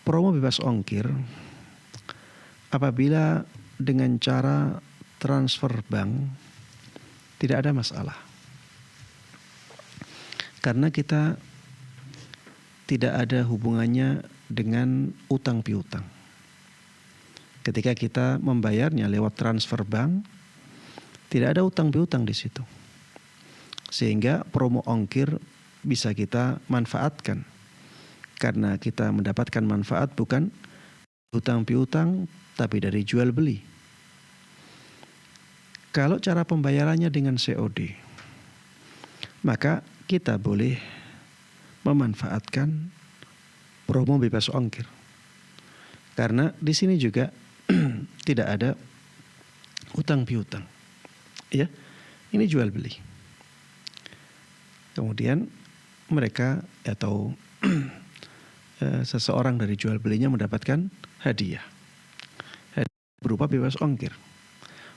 promo bebas ongkir apabila dengan cara transfer bank tidak ada masalah. Karena kita tidak ada hubungannya dengan utang piutang. Ketika kita membayarnya lewat transfer bank, tidak ada utang piutang di situ. Sehingga promo ongkir bisa kita manfaatkan. Karena kita mendapatkan manfaat bukan utang piutang, tapi dari jual beli. Kalau cara pembayarannya dengan COD, maka kita boleh memanfaatkan promo bebas ongkir. Karena di sini juga tidak ada utang piutang. Ya. Ini jual beli. Kemudian mereka atau seseorang dari jual belinya mendapatkan hadiah. Hadiah berupa bebas ongkir.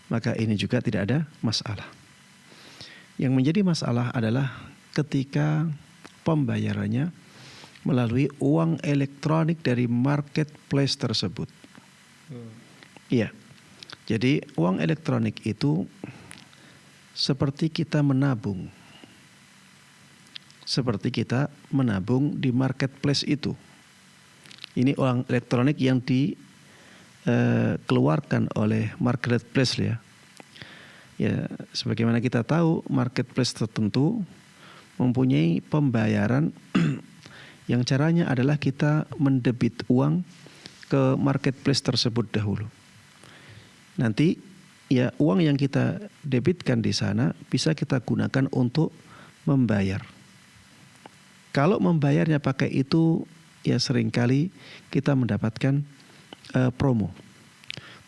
Maka ini juga tidak ada masalah. Yang menjadi masalah adalah ketika pembayarannya melalui uang elektronik dari marketplace tersebut. Iya. Jadi uang elektronik itu seperti kita menabung. Seperti kita menabung di marketplace itu. Ini uang elektronik yang dikeluarkan oleh marketplace ya. Ya, sebagaimana kita tahu marketplace tertentu mempunyai pembayaran yang caranya adalah kita mendebit uang ke marketplace tersebut dahulu. Nanti ya uang yang kita debitkan di sana bisa kita gunakan untuk membayar. Kalau membayarnya pakai itu ya seringkali kita mendapatkan promo.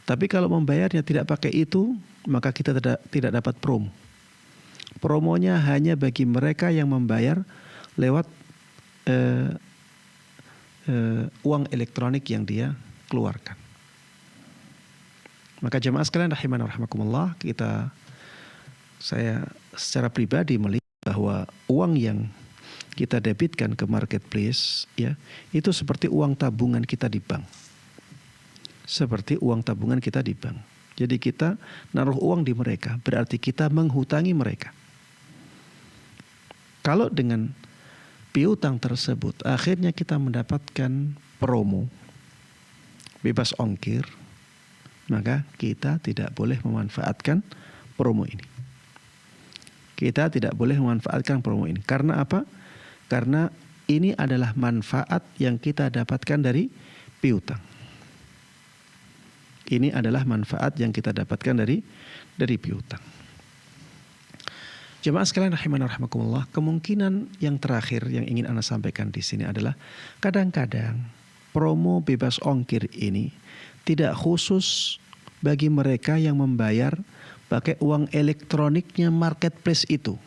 Tapi kalau membayarnya tidak pakai itu maka kita tidak dapat promo. Promonya hanya bagi mereka yang membayar lewat uang elektronik yang dia keluarkan. Maka jemaah sekalian rahimana rahimakumullah, saya secara pribadi melihat bahwa uang yang kita debitkan ke marketplace ya, itu seperti uang tabungan kita di bank. Seperti uang tabungan kita di bank. Jadi kita naruh uang di mereka, berarti kita menghutangi mereka. Kalau dengan piutang tersebut akhirnya kita mendapatkan promo bebas ongkir, maka kita tidak boleh memanfaatkan promo ini. Kita tidak boleh memanfaatkan promo ini. Karena apa? Karena ini adalah manfaat yang kita dapatkan dari piutang. Ini adalah manfaat yang kita dapatkan dari piutang. Jemaah sekalian rahimana rahimakumullah, kemungkinan yang terakhir yang ingin Anda sampaikan di sini adalah kadang-kadang promo bebas ongkir ini tidak khusus bagi mereka yang membayar pakai uang elektroniknya marketplace itu.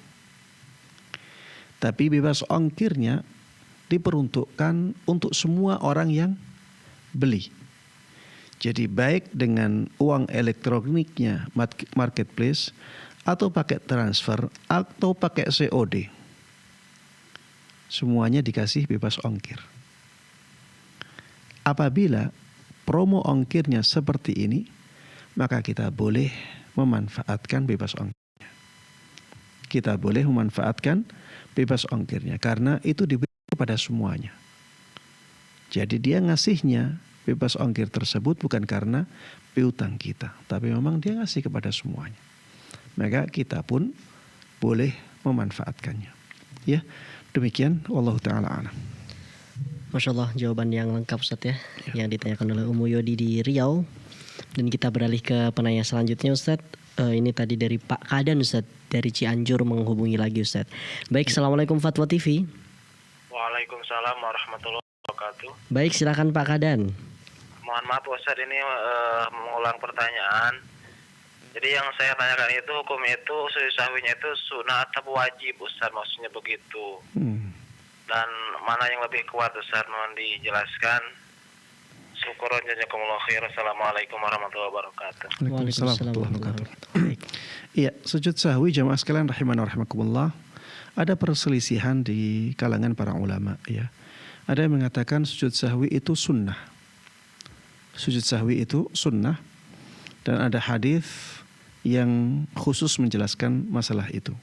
Tapi bebas ongkirnya diperuntukkan untuk semua orang yang beli. Jadi baik dengan uang elektroniknya marketplace atau pakai transfer atau pakai COD. Semuanya dikasih bebas ongkir. Apabila promo ongkirnya seperti ini, maka kita boleh memanfaatkan bebas ongkirnya. Kita boleh memanfaatkan bebas ongkirnya karena itu diberi kepada semuanya. Jadi dia ngasihnya bebas ongkir tersebut bukan karena piutang kita, tapi memang dia ngasih kepada semuanya. Maka kita pun boleh memanfaatkannya. Ya, demikian wallahu taala a'lam. Masya Allah, jawaban yang lengkap Ustaz ya, yang ditanyakan oleh Umu Yodi di Riau. Dan kita beralih ke penanya selanjutnya Ustaz. Ini tadi dari Pak Kadan Ustaz, dari Cianjur menghubungi lagi Ustaz. Baik, Assalamualaikum Fatwa TV. Waalaikumsalam warahmatullahi wabarakatuh. Baik, silakan Pak Kadan. Mohon maaf Ustaz, ini mengulang pertanyaan. Jadi yang saya tanyakan itu hukum itu sujud sahwinya itu sunnah atau wajib Ustaz, maksudnya begitu. Dan mana yang lebih kuat Ustaz, mohon dijelaskan. Syukuran jazakumullah khair. Assalamualaikum warahmatullahi wabarakatuh. Waalaikumsalam warahmatullahi wabarakatuh. Iya, sujud sahwi jamaah sekalian rahimana rahimakumullah, ada perselisihan di kalangan para ulama ya. Ada yang mengatakan sujud sahwi itu sunnah. Sujud sahwi itu sunnah, dan ada hadis yang khusus menjelaskan masalah itu.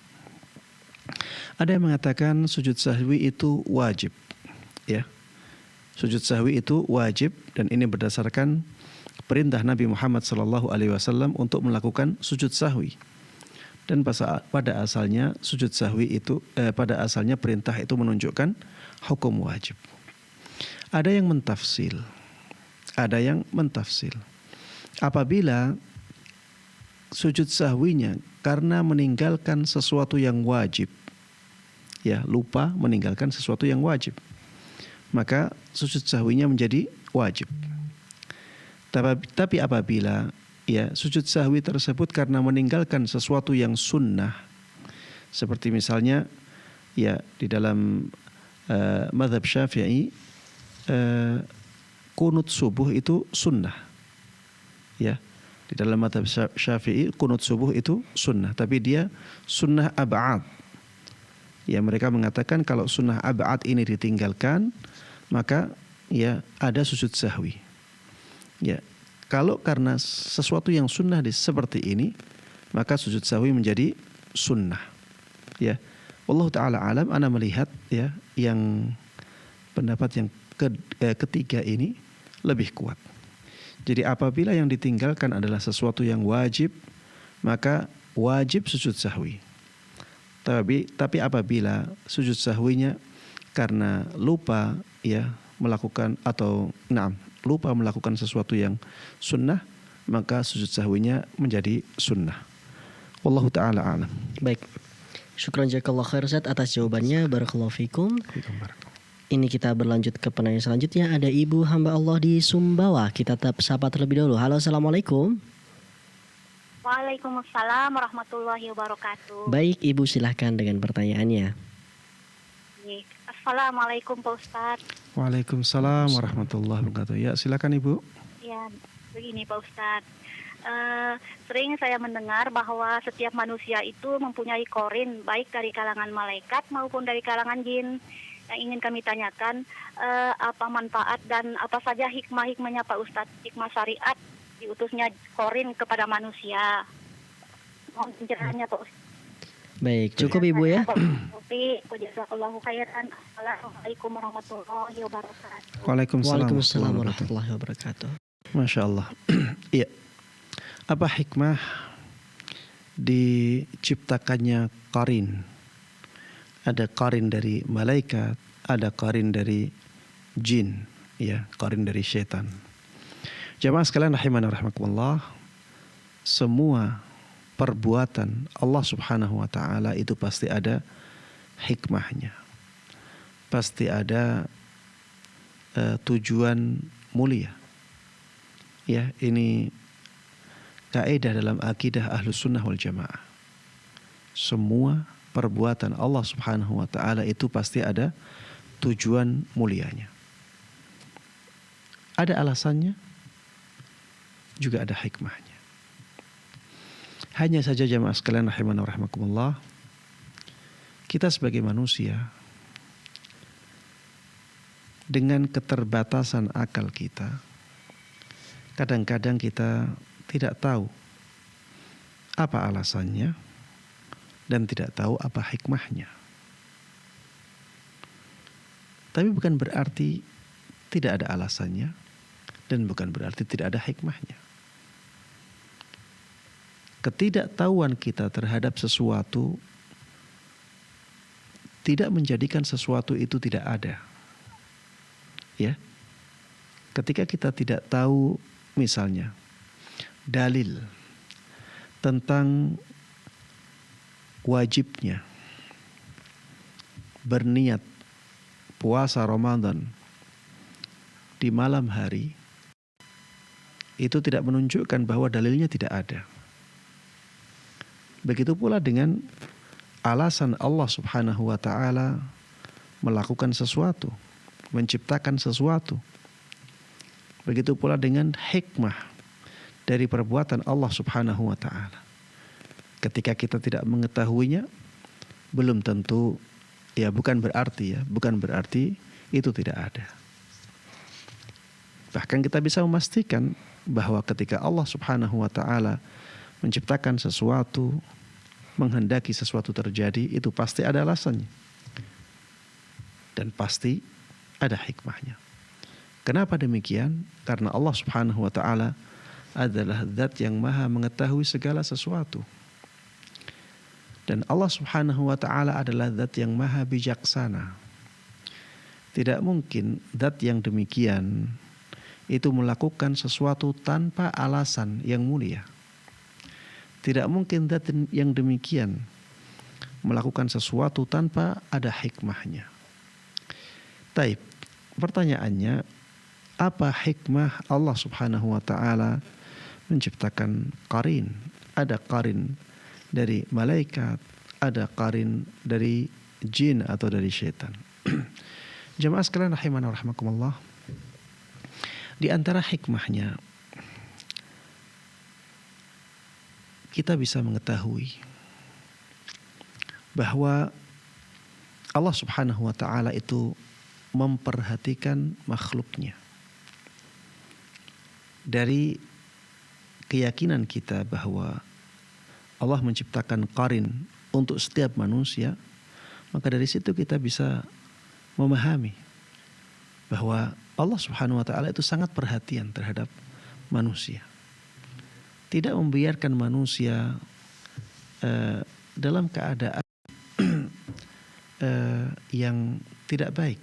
Ada yang mengatakan sujud sahwi itu wajib, ya. Sujud sahwi itu wajib, dan ini berdasarkan perintah Nabi Muhammad SAW untuk melakukan sujud sahwi. Dan pada asalnya sujud sahwi itu pada asalnya perintah itu menunjukkan hukum wajib. Ada yang mentafsil, ada yang mentafsil. Apabila sujud sahwinya karena meninggalkan sesuatu yang wajib, ya lupa meninggalkan sesuatu yang wajib, maka sujud sahwinya menjadi wajib. Tapi apabila ya sujud sahwi tersebut karena meninggalkan sesuatu yang sunnah, seperti misalnya ya di dalam mazhab Syafi'i kunut subuh itu sunnah. Ya, di dalam mazhab Syafi'i kunut subuh itu sunnah, tapi dia sunnah ab'ad. Ya, mereka mengatakan kalau sunnah ab'ad ini ditinggalkan, maka ya ada sujud sahwi. Ya, kalau karena sesuatu yang sunnah seperti ini, maka sujud sahwi menjadi sunnah. Ya, wallahu taala alam, ana melihat ya yang pendapat yang ketiga ini lebih kuat. Jadi apabila yang ditinggalkan adalah sesuatu yang wajib, maka wajib sujud sahwi. Tapi apabila sujud sahwinya karena lupa ya melakukan atau lupa melakukan sesuatu yang sunnah, maka sujud sahwinya menjadi sunnah. Wallahu taala alam. Baik. Syukran jazakallahu khair Ustaz atas jawabannya. Barakallahu fikum. Ini kita berlanjut ke penanya selanjutnya. Ada Ibu hamba Allah di Sumbawa. Kita tetap sapa terlebih dahulu. Halo, assalamualaikum. Waalaikumsalam warahmatullahi wabarakatuh. Baik, Ibu silahkan dengan pertanyaannya. Assalamualaikum Pak Ustadz. Waalaikumsalam warahmatullahi wabarakatuh. Ya, silakan Ibu. Ya, begini Pak Ustadz. Sering saya mendengar bahwa setiap manusia itu mempunyai korin, baik dari kalangan malaikat maupun dari kalangan jin. Yang ingin kami tanyakan, apa manfaat dan apa saja hikmah-hikmahnya Pak Ustadz, hikmah syariat diutusnya korin kepada manusia. Mohon pencerahannya Pak Ustadz. Baik, cukup Ibu ya. Jazakallahu khairan. Assalamualaikum warahmatullahi wabarakatuh. Waalaikumsalam warahmatullahi wabarakatuh. Masya Allah. Iya. Apa hikmah diciptakannya qarin? Ada qarin dari malaikat, ada qarin dari jin, ya, qarin dari syaitan. Jamaah sekalian rahimana rahimakumullah, semua perbuatan Allah Subhanahu wa taala itu pasti ada hikmahnya. Pasti ada tujuan mulia. Ya, ini kaidah dalam akidah Ahlus Sunnah wal Jamaah. Semua perbuatan Allah Subhanahu wa taala itu pasti ada tujuan mulianya. Ada alasannya, juga ada hikmahnya. Hanya saja jamaah sekalian rahimana rahimakumullah, kita sebagai manusia dengan keterbatasan akal kita, kadang-kadang kita tidak tahu apa alasannya dan tidak tahu apa hikmahnya. Tapi bukan berarti tidak ada alasannya dan bukan berarti tidak ada hikmahnya. Ketidaktahuan kita terhadap sesuatu tidak menjadikan sesuatu itu tidak ada. Ya. Ketika kita tidak tahu misalnya dalil tentang wajibnya berniat puasa Ramadan di malam hari, itu tidak menunjukkan bahwa dalilnya tidak ada. Begitu pula dengan alasan Allah Subhanahu wa taala melakukan sesuatu, menciptakan sesuatu. Begitu pula dengan hikmah dari perbuatan Allah Subhanahu wa taala. Ketika kita tidak mengetahuinya, belum tentu, ya bukan berarti itu tidak ada. Bahkan kita bisa memastikan bahwa ketika Allah Subhanahu wa taala menciptakan sesuatu, menghendaki sesuatu terjadi, itu pasti ada alasannya. Dan pasti ada hikmahnya. Kenapa demikian? Karena Allah Subhanahu wa taala adalah zat yang maha mengetahui segala sesuatu. Dan Allah Subhanahu wa taala adalah zat yang maha bijaksana. Tidak mungkin zat yang demikian itu melakukan sesuatu tanpa alasan yang mulia. Tidak mungkin zat yang demikian melakukan sesuatu tanpa ada hikmahnya. Taib, pertanyaannya, apa hikmah Allah Subhanahu wa taala menciptakan qarin? Ada qarin dari malaikat, ada qarin dari jin atau dari syaitan. Jamaah sekalian rahimana rahimakumullah. Di antara hikmahnya kita bisa mengetahui bahwa Allah Subhanahu wa taala itu memperhatikan makhluknya. Dari keyakinan kita bahwa Allah menciptakan qarin untuk setiap manusia, maka dari situ kita bisa memahami bahwa Allah Subhanahu wa taala itu sangat perhatian terhadap manusia. Tidak membiarkan manusia dalam keadaan yang tidak baik.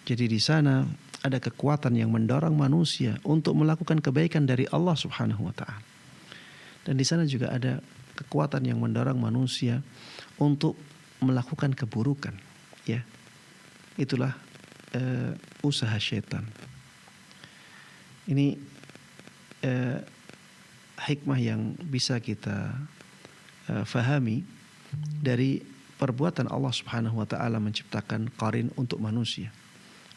Jadi di sana ada kekuatan yang mendorong manusia untuk melakukan kebaikan dari Allah Subhanahu wa taala. Dan di sana juga ada kekuatan yang mendorong manusia untuk melakukan keburukan, ya. Itulah usaha syaitan. Ini hikmah yang bisa kita fahami dari perbuatan Allah Subhanahu wa taala menciptakan qarin untuk manusia.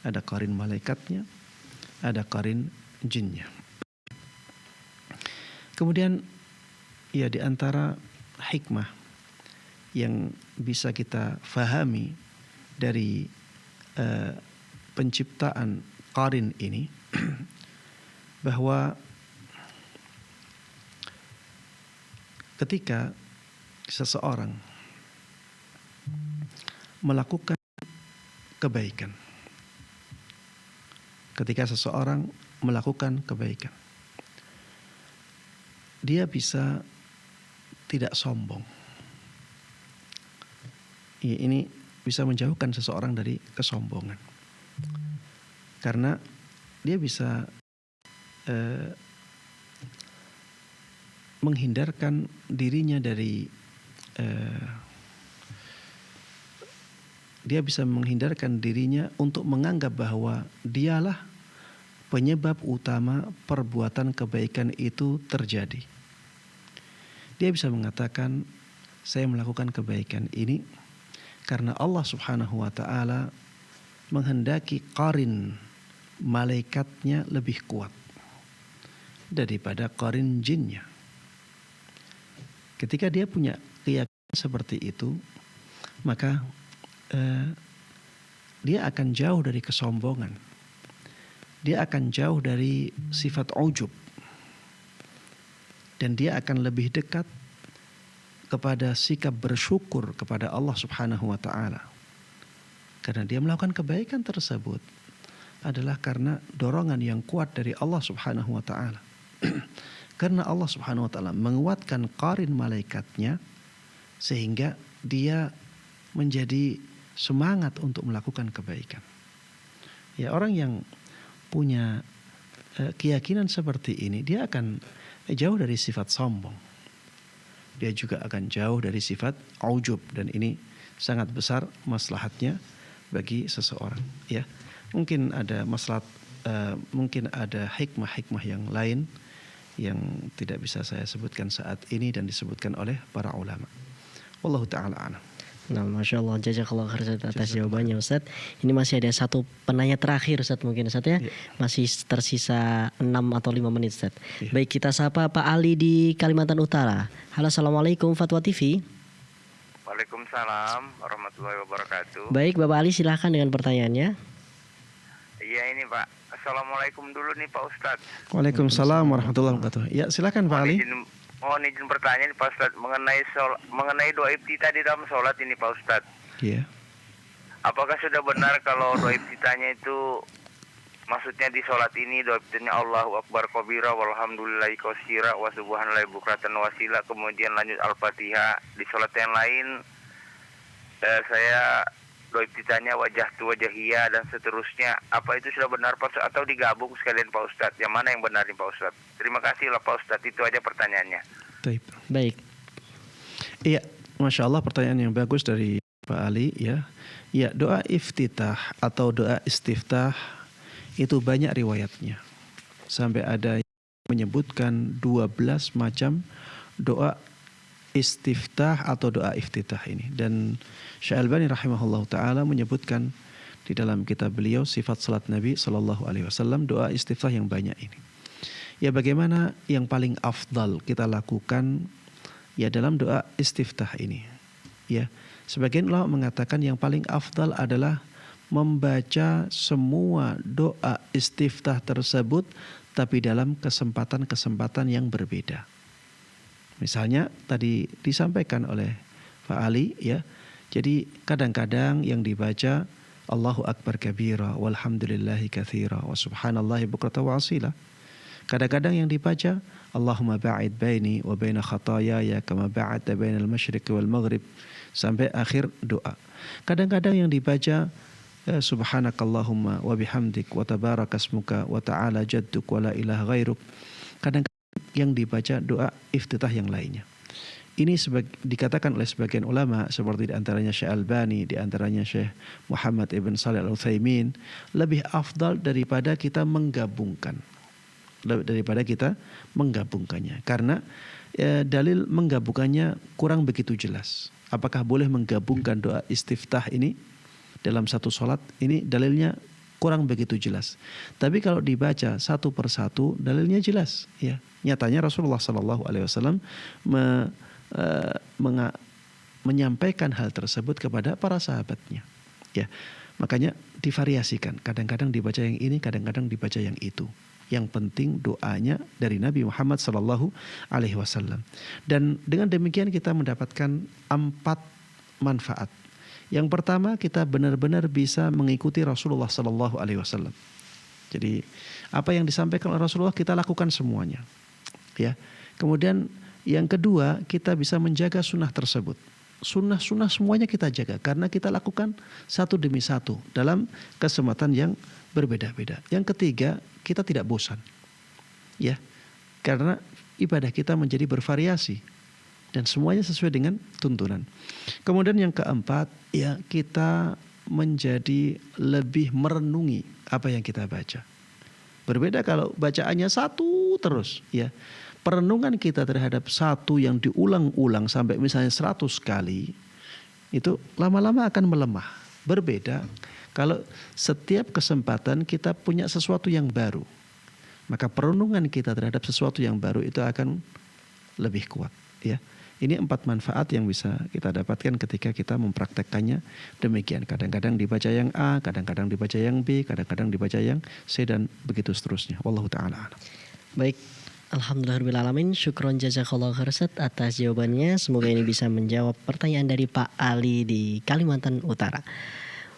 Ada qarin malaikatnya, ada qarin jinnya. Kemudian ya di antara hikmah yang bisa kita fahami dari penciptaan qarin ini bahwa ketika seseorang melakukan kebaikan, dia bisa tidak sombong. Ini bisa menjauhkan seseorang dari kesombongan, karena dia bisa menghindarkan dirinya dari untuk menganggap bahwa dialah penyebab utama perbuatan kebaikan itu terjadi. Dia bisa mengatakan, saya melakukan kebaikan ini karena Allah Subhanahu wa taala menghendaki qarin malaikatnya lebih kuat daripada qarin jinnya. Ketika dia punya keyakinan seperti itu, maka dia akan jauh dari kesombongan. Dia akan jauh dari sifat ujub. Dan dia akan lebih dekat kepada sikap bersyukur kepada Allah Subhanahu wa taala. Karena dia melakukan kebaikan tersebut adalah karena dorongan yang kuat dari Allah Subhanahu wa taala. Karena Allah Subhanahu wa taala menguatkan qarin malaikatnya sehingga dia menjadi semangat untuk melakukan kebaikan. Ya, orang yang punya keyakinan seperti ini, dia akan jauh dari sifat sombong. Dia juga akan jauh dari sifat ujub, dan ini sangat besar maslahatnya bagi seseorang. Ya, mungkin ada maslahat, mungkin ada hikmah-hikmah yang lain yang tidak bisa saya sebutkan saat ini dan disebutkan oleh para ulama. Wallahu ta'ala a'lam. Nah, Masya Allah, jazakallah khair atas jawabannya Ustaz. Ini masih ada satu penanya terakhir Ustaz, mungkin Ustaz ya. Masih tersisa 6 atau 5 menit Ustaz. Baik, kita sapa Pak Ali di Kalimantan Utara. Halo, Assalamualaikum Fatwa TV. Waalaikumsalam warahmatullahi wabarakatuh. Baik, Bapak Ali silahkan dengan pertanyaannya. Iya ini Pak. Assalamualaikum dulu nih Pak Ustadz. Waalaikumsalam warahmatullahi wabarakatuh. Ya, silakan Pak Ali. Mohon izin bertanya nih Pak Ustadz mengenai doa iftitah di dalam sholat ini Pak Ustadz. Iya. Apakah sudah benar kalau doa iftitahnya itu maksudnya di sholat ini doa iftitahnya Allahu Akbar kabira walhamdulillahi katsira wa subhanallahi bukratan wasila, kemudian lanjut Al-Fatihah. Di sholat yang lain saya doa iftitahnya wajah tu wajahiyah dan seterusnya. Apa itu sudah benar Pak Ustadz atau digabung sekalian Pak Ustadz? Yang mana yang benar nih Pak Ustadz? Terima kasih lah Pak Ustadz, itu aja pertanyaannya. Baik. Iya, Masya Allah, pertanyaan yang bagus dari Pak Ali ya. Ya, doa iftitah atau doa istiftah itu banyak riwayatnya. Sampai ada yang menyebutkan 12 macam doa istiftah atau doa iftitah ini. Dan Syekh Albani rahimahullah ta'ala menyebutkan di dalam kitab beliau Sifat Salat Nabi sallallahu alaihi wasallam doa istiftah yang banyak ini. Ya, bagaimana yang paling afdal kita lakukan ya dalam doa istiftah ini. Ya, sebagian ulama mengatakan yang paling afdal adalah membaca semua doa istiftah tersebut tapi dalam kesempatan-kesempatan yang berbeda. Misalnya tadi disampaikan oleh Pak Ali ya. Jadi kadang-kadang yang dibaca Allahu Akbar kabira walhamdulillahi katsira wa subhanallahi bukratan wa asila. Kadang-kadang yang dibaca Allahumma ba'id baini wa baina khataayaya kama ba'adta bainal masyriqi wal maghrib sampai akhir doa. Kadang-kadang yang dibaca subhanakallahumma wa bihamdik wa tabarakasmuka wa ta'ala jadduk wa la ilaha ghairuk. Kadang-kadang yang dibaca doa iftitah yang lainnya. Ini dikatakan oleh sebagian ulama seperti diantaranya Syekh Albani, diantaranya Syekh Muhammad Ibn Shalih Al-Utsaimin, lebih afdal daripada kita menggabungkannya. Karena dalil menggabungkannya kurang begitu jelas. Apakah boleh menggabungkan doa istiftah ini dalam satu sholat? Ini dalilnya kurang begitu jelas. Tapi kalau dibaca satu persatu dalilnya jelas. Ya, nyatanya Rasulullah SAW menyampaikan hal tersebut kepada para sahabatnya. Ya, makanya divariasikan. Kadang-kadang dibaca yang ini, kadang-kadang dibaca yang itu. Yang penting doanya dari Nabi Muhammad SAW. Dan dengan demikian kita mendapatkan 4 manfaat. Yang pertama, kita benar-benar bisa mengikuti Rasulullah SAW. Jadi apa yang disampaikan oleh Rasulullah kita lakukan semuanya. Ya. Kemudian yang kedua, kita bisa menjaga sunnah tersebut. Sunnah-sunnah semuanya kita jaga karena kita lakukan satu demi satu dalam kesempatan yang berbeda-beda. Yang ketiga, kita tidak bosan. Ya. Karena ibadah kita menjadi bervariasi dan semuanya sesuai dengan tuntunan. Kemudian yang keempat, ya kita menjadi lebih merenungi apa yang kita baca. Berbeda kalau bacaannya satu terus, ya. Perenungan kita terhadap satu yang diulang-ulang sampai misalnya 100 kali, itu lama-lama akan melemah. Berbeda kalau setiap kesempatan kita punya sesuatu yang baru, maka perenungan kita terhadap sesuatu yang baru itu akan lebih kuat. Ya, ini 4 manfaat yang bisa kita dapatkan ketika kita mempraktekkannya demikian. Kadang-kadang dibaca yang A, kadang-kadang dibaca yang B, kadang-kadang dibaca yang C dan begitu seterusnya. Wallahu ta'ala. Baik. Alhamdulillahirrahmanirrahim. Syukron jazakallahu khairan atas jawabannya. Semoga ini bisa menjawab pertanyaan dari Pak Ali di Kalimantan Utara.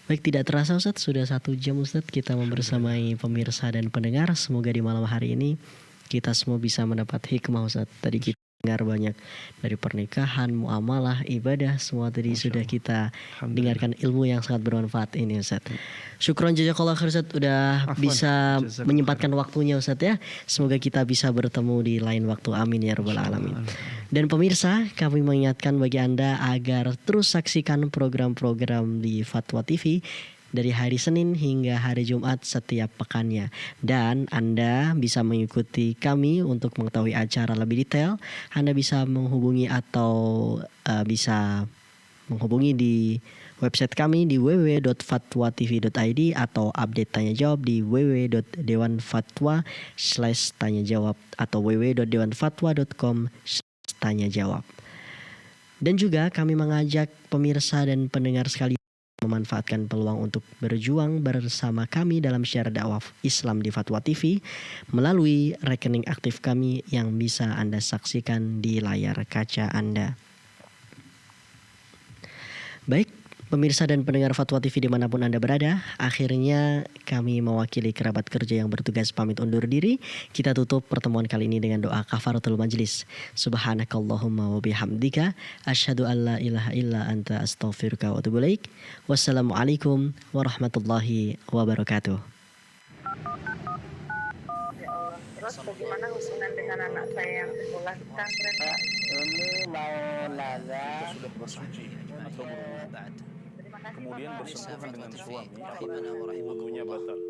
Baik, tidak terasa Ustadz, sudah 1 jam Ustadz kita membersamai pemirsa dan pendengar. Semoga di malam hari ini kita semua bisa mendapat hikmah Ustadz. Tadi kita dengar banyak dari pernikahan, muamalah, ibadah, semua tadi sudah kita dengarkan ilmu yang sangat bermanfaat ini Ustadz. Syukron jazakallahu khairan Ustadz udah bisa menyempatkan waktunya Ustadz ya. Semoga kita bisa bertemu di lain waktu, amin ya rabbal alamin. Dan pemirsa, kami mengingatkan bagi Anda agar terus saksikan program-program di Fatwa TV dari hari Senin hingga hari Jumat setiap pekannya. Dan Anda bisa mengikuti kami untuk mengetahui acara lebih detail. Anda bisa menghubungi atau bisa menghubungi di website kami di www.fatwatv.id atau update tanya jawab di www.dewanfatwa/tanya-jawab atau www.dewanfatwa.com/tanya-jawab. Dan juga kami mengajak pemirsa dan pendengar sekalian memanfaatkan peluang untuk berjuang bersama kami dalam syiar dakwah Islam di Fatwa TV melalui rekening aktif kami yang bisa Anda saksikan di layar kaca Anda. Baik, pemirsa dan pendengar Fatwa TV dimanapun Anda berada, akhirnya kami mewakili kerabat kerja yang bertugas pamit undur diri. Kita tutup pertemuan kali ini dengan doa kafaratul majlis. Subhanakallahumma wa bihamdika asyhadu an la ilaha illa anta astaghfiruka wa atubu ilaik. Wassalamualaikum warahmatullahi wabarakatuh. Terus bagaimana hubungan dengan anak saya yang sekolah di pesantren? Ini mau nanya. Sudah bersuci atau berwudu, Terima kasih kemudian Bapak. bersentuhan dengan suami, Rahimana wa rahimakumullah. wudunya batal.